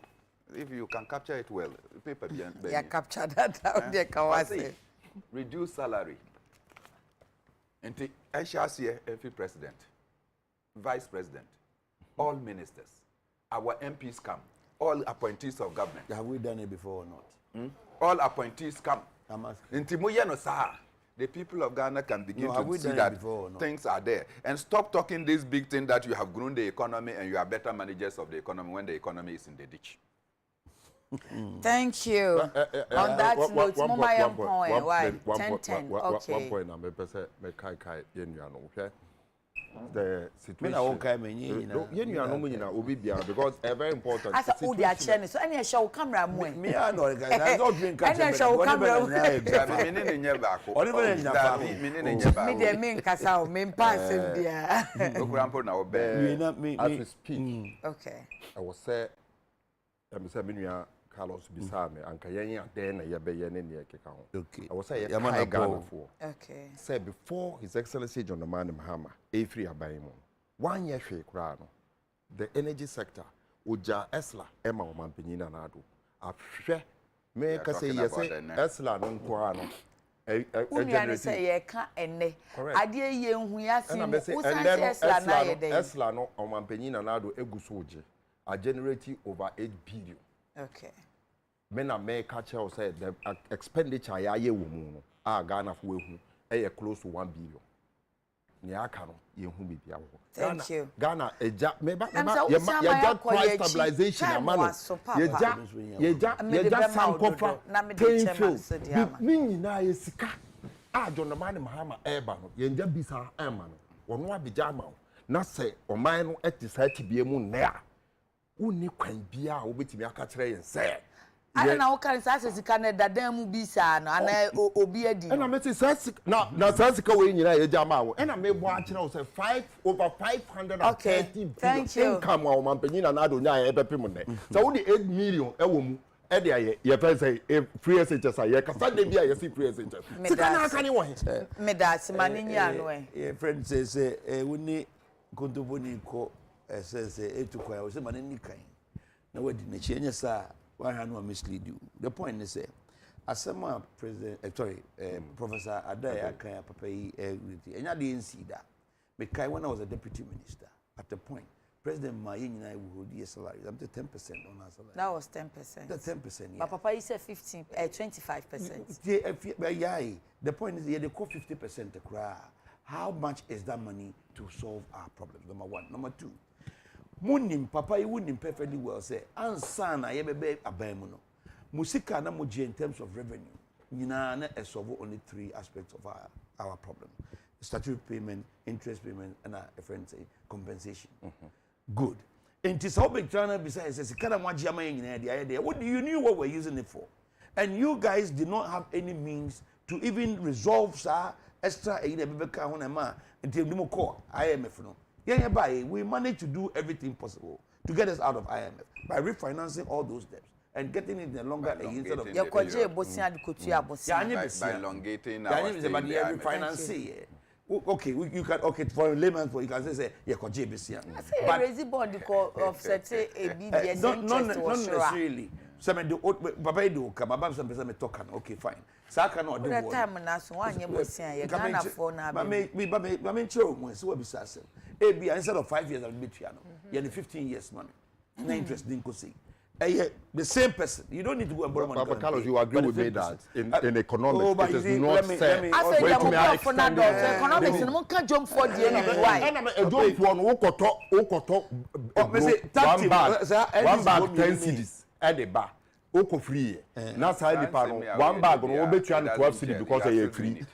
if you can capture it well, paper yeah, capture that out there, Kawase. Reduce salary. I shall see every president, vice president, all ministers, our MPs come, all appointees of government. Have we done it before or not? All appointees come. The people of Ghana can begin to see that things are there. And stop talking this big thing that you have grown the economy and you are better managers of the economy when the economy is in the ditch. Thank you. On that note, Mama Young Point, why? 10-10. Okay. 1 point, I'm okay? The situation. Because it's very important. As a Udia channel, so any show camera moon. Me, I know, guys. I don't drink. Any show camera. Me, mean Casao, mean passing there. No grandpa now, as we speak. Okay. I was say, I'm saying, Carlos Bisame, and Kayanya, then a Yabayan Yakao. Okay. I was saying, Ghana for. Okay. Said before His Excellency John Mahama Mahama, A3 Abaymo, 1 year shake rano, the energy sector, Uja Esla, Emma Mampinina Nadu, a share, make us say, yes, Esla non Quano. Unyani say ye can't ene. Adie ye huya si. And then Esla no on Mampinina Nadu Egusoji are generating over 8 billion. Okay. Men are make catch or say the expenditure ya ye woman Ghana for close to 1 billion. Niakano, ye whom be thank you. Ghana, a ja, maybe ya price stabilization, a man. Ye just some coffer, meaning I is John the man Mahama Ebano, Yenja Bisa Eman, or no Bijama, not say, or mine at the site to be a moon there. Uni can be a wit me a catray and say. I don't know what kind of Canada damn bisa no and obiedi. And I met it now Sassica way in Yama, and I may watch say over 530 thank you. Income or Mampenina and Adonai ever pimone. So only 8 million a woman. Eddie, your friends say free SHS, I can Sunday be a free SHS. Medas, Maninia, no. Your friend says, we need Contoboni co, says, 8 to quite was a man in the kind. No, what didn't change, sir. Why I mislead you? The point is, asema president Professor Adekye kan papa yi enya de nsi da me kai when I was a deputy minister at the point President Maye nyina would hold salary up to 10% on our salary. That was 10%. That's 10%, yeah. But Papa, you said 25%. Yeah, the point is, they call 50% to cry. How much is that money to solve our problems? Number one. Number two, Munim, Papa, you wouldn't perfectly well say, Ansana, Yebe Abamuno. Musika na muji in terms of revenue. Nyina solve only 3 aspects of our problem: statutory payment, interest payment, and a friend say compensation. Good. And it's how big China besides says, what do you knew what we're using it for? And you guys did not have any means to even resolve extra until we call IMF. No. Yeah, we managed to do everything possible to get us out of IMF by refinancing all those debts and getting it in the longer instead of by elongating our refinancing. Okay, you can for a layman you can say yeah, but raise bond offset a BDS not necessarily. Some do Baba do come about some person talk okay fine. So cannot do that time na so one bosia ye Ghana for na me show mo so be say instead of 5 years I'll be no you 15 years money no interest din ko say the same person. You don't need to go and borrow money. Papa Carlos, you agree with me that in economics, it is not fair. I said, economics, and one can't jump for the end. Why? Jump for one bag 10 cedis at the bar. Oko free. Now, one bag on over 12 cedis because they are free.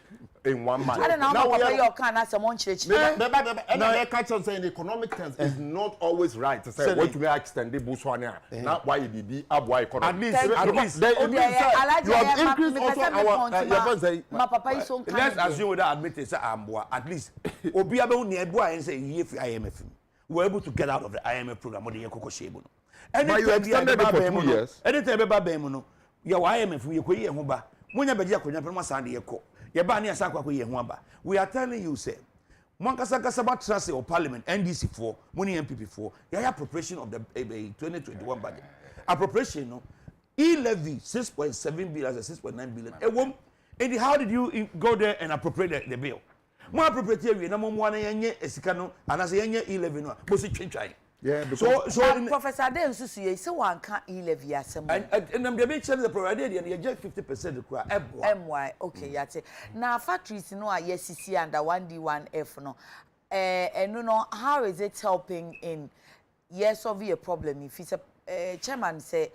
In 1 month. I don't know how Papa your can as someone church. And I catch on saying economic terms is not always right to say what to be extended Botswana. Not why it be up why economy. At least you have increased also our my Papa is so let's assume that admit it at least Obi abe near boy and say if IMF we're able to get out of the IMF program or the Yekoko Shebo. But you extended it for 2 years. Anytime eba be mu no your IMF we ko ye ho ba munya be dia konya pema sande yeko. We are telling you, say, Monkasakasaba Trust or Parliament, NDC 4, money MPP 4, yeah, appropriation of the 2021 budget. Appropriation, no, e-levy 6.7 billion and 6.9 billion. And how did you go there and appropriate the bill? More appropriate, number one, and as a e-levy, no, was it change? Yeah, so Professor Adekye say so one can e-levy asem. And I'm the big challenge the provider and you get 50% cry. MY okay yate. Now factories no are YCC under 1D1F no. And no how is it helping in solve a problem if it's a chairman say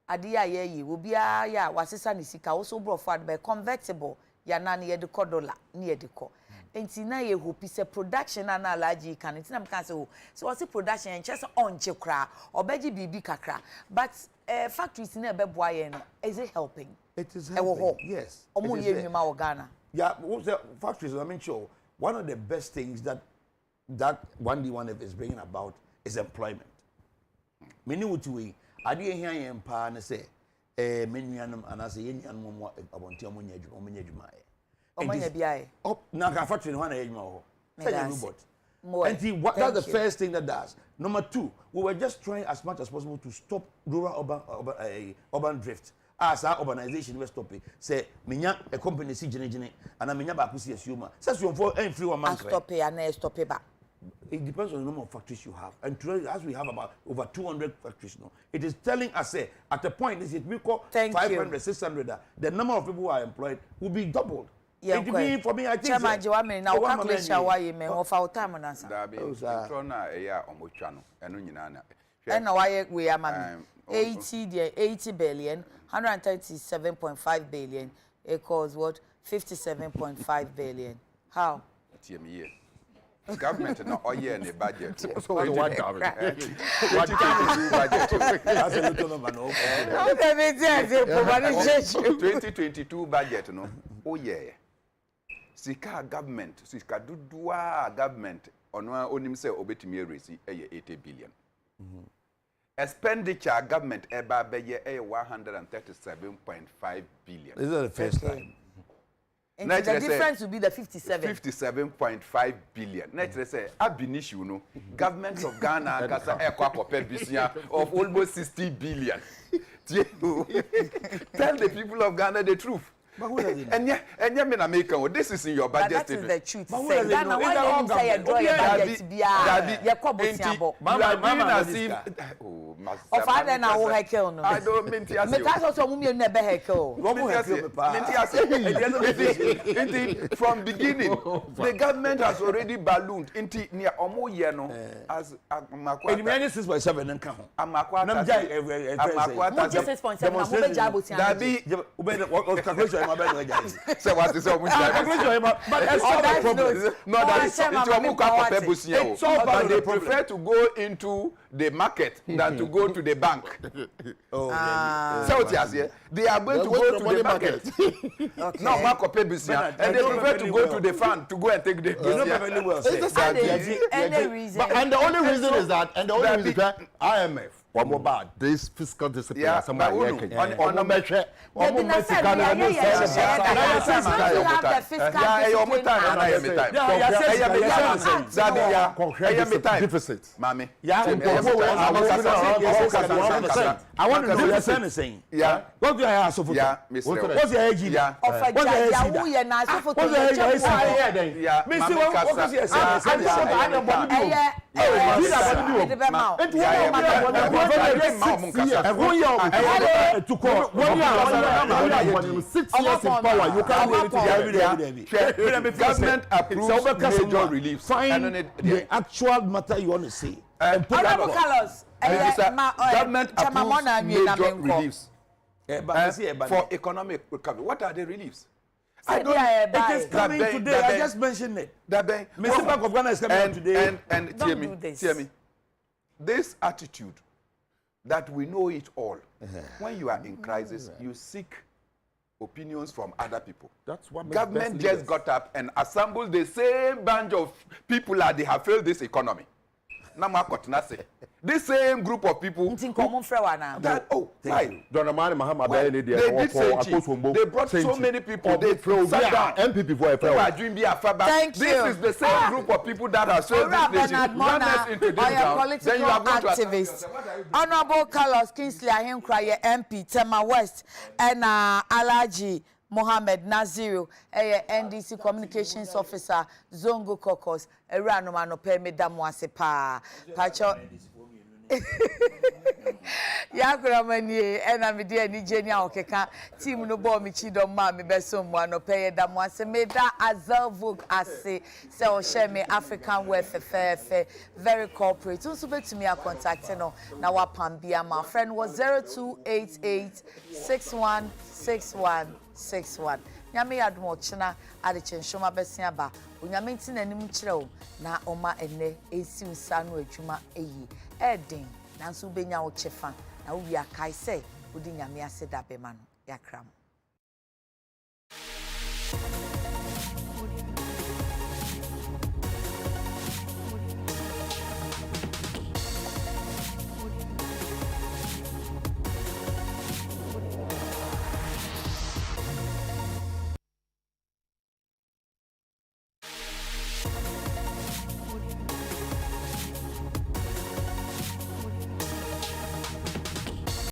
adia ye will be ya wasisa ni sika also brought forward by convertible ya na ne de $1 ne de ko. Enti na ye hope is a production na alaji kan enti na mka say so what's production en chese onche kra obeji bibi kakra but factories na ebe boa ye no is it helping? It is helping. Yes. Omo ye nwuma o Ghana. Yeah, the factories I mean sure one of the best things that 1D1F is bringing about is employment. Many would we ade here yen pa na say menuanum anase yenuanum mo abonti omonya adwuma now can factory one robot. And that's the first thing that does. Number two, we were just trying as much as possible to stop rural urban drift. As our urbanization was stopping, say, Minya a company see Jenny and I minya bakusi assume. Says you for any free 1 month. Stop it and stop it back. It depends on the number of factories you have. And today, as we have about over 200 factories now, it is telling us, at a point, this is we call 500, 600, the number of people who are employed will be doubled. Yeah, for me, I think Chairman Jawame now calculation why you may offer time on answer. Nsroma omochano eno nyina and why we are 80 billion 137.5 billion equals what 57.5 billion. How? Government no oye in the budget. So what government? What budget? That's a little number. No. 2022 budget no. Oh yeah. Sika government, sika dudua government ono onim say obetimi raise 80 billion. Expenditure government eba beye 137.5 billion. This is the first time. And the difference will be the 57.5 billion. Naturally say abinish government of Ghana kasa ekwa kopebisia of almost 60 billion. Tell the people of Ghana the truth. But who does it know? And yeah, me na make this is in your But budget that is statement. the truth. But who Say does it Ghana, know? why It's don't you say you draw your budget? Dabi, You come with your you are doing Mama, as if oh, master. Of father na wo hekel no. I don't mean to Me ka so mu me na be hekel. From beginning, the government has already ballooned into near omo ye no as Amakwa. And the 6.7 and count. Amakwa. Nam jai Amakwa. 6.7 na mo be jabo ti. Dabi, what calculation am I going say what is but it's Oh, not that's the problem. no, that is into Amuka Pebusia. But they prefer to go into the market than to go to the bank. Oh, So what you say? They are going to go to the market. No, Marco Pebusia, and they prefer to go to the fund to go and take the. You know perfectly well. Any reason. And the only reason is that IMF bad this fiscal discipline Yeah, somebody but working on on measure on Maybe Mexican you have the fiscal deficit. Mami. I want to know what you're saying. Yeah. What do I ask for? Yeah, Mr. What's your age? Yeah. of a Yahoo ya na so for to Yeah. Missy, what was your Government approves major reliefs. Find the actual matter you want to say. Carlos, Government approves major reliefs But for economic recovery. What are the reliefs? I don't. It is coming today. I just mentioned it. Mr. Bank of Ghana is coming today. And hear me. This attitude that we know it all. When you are in crisis, you seek opinions from other people. That's what government just got up and assembled the same bunch of people that they have failed this economy. This same group of people that why? They did say they brought so many people. They sat down. MPP for Thank you. This is the same group of people that have served this nation. Run us into this ground. Then you are going to activist. Honorable Carlos Kingsley Ahinkra, MP Tema West, and Alaji Mohammed Naziru, NDC Communications Officer, Zongo Kokos, Eranom no pay me damwase pa. Pacho. Yakuramani, and I'm dear Nigenia Okeka, Team no bo mi chido ma mi beso mo no pay damwase me da azelvug ase se share me African welfare fair very corporate. So bet to me a contact no na wa pambia my friend was 0288616161. Nyame admo china Adekye Nsroma besia ba onyame nti nanim kyerɛw na oma ene esi nsa no adwuma eyi edin nanso benya wo kyefa na wo wi akai sɛ odi nyame ase da be ma no yakram.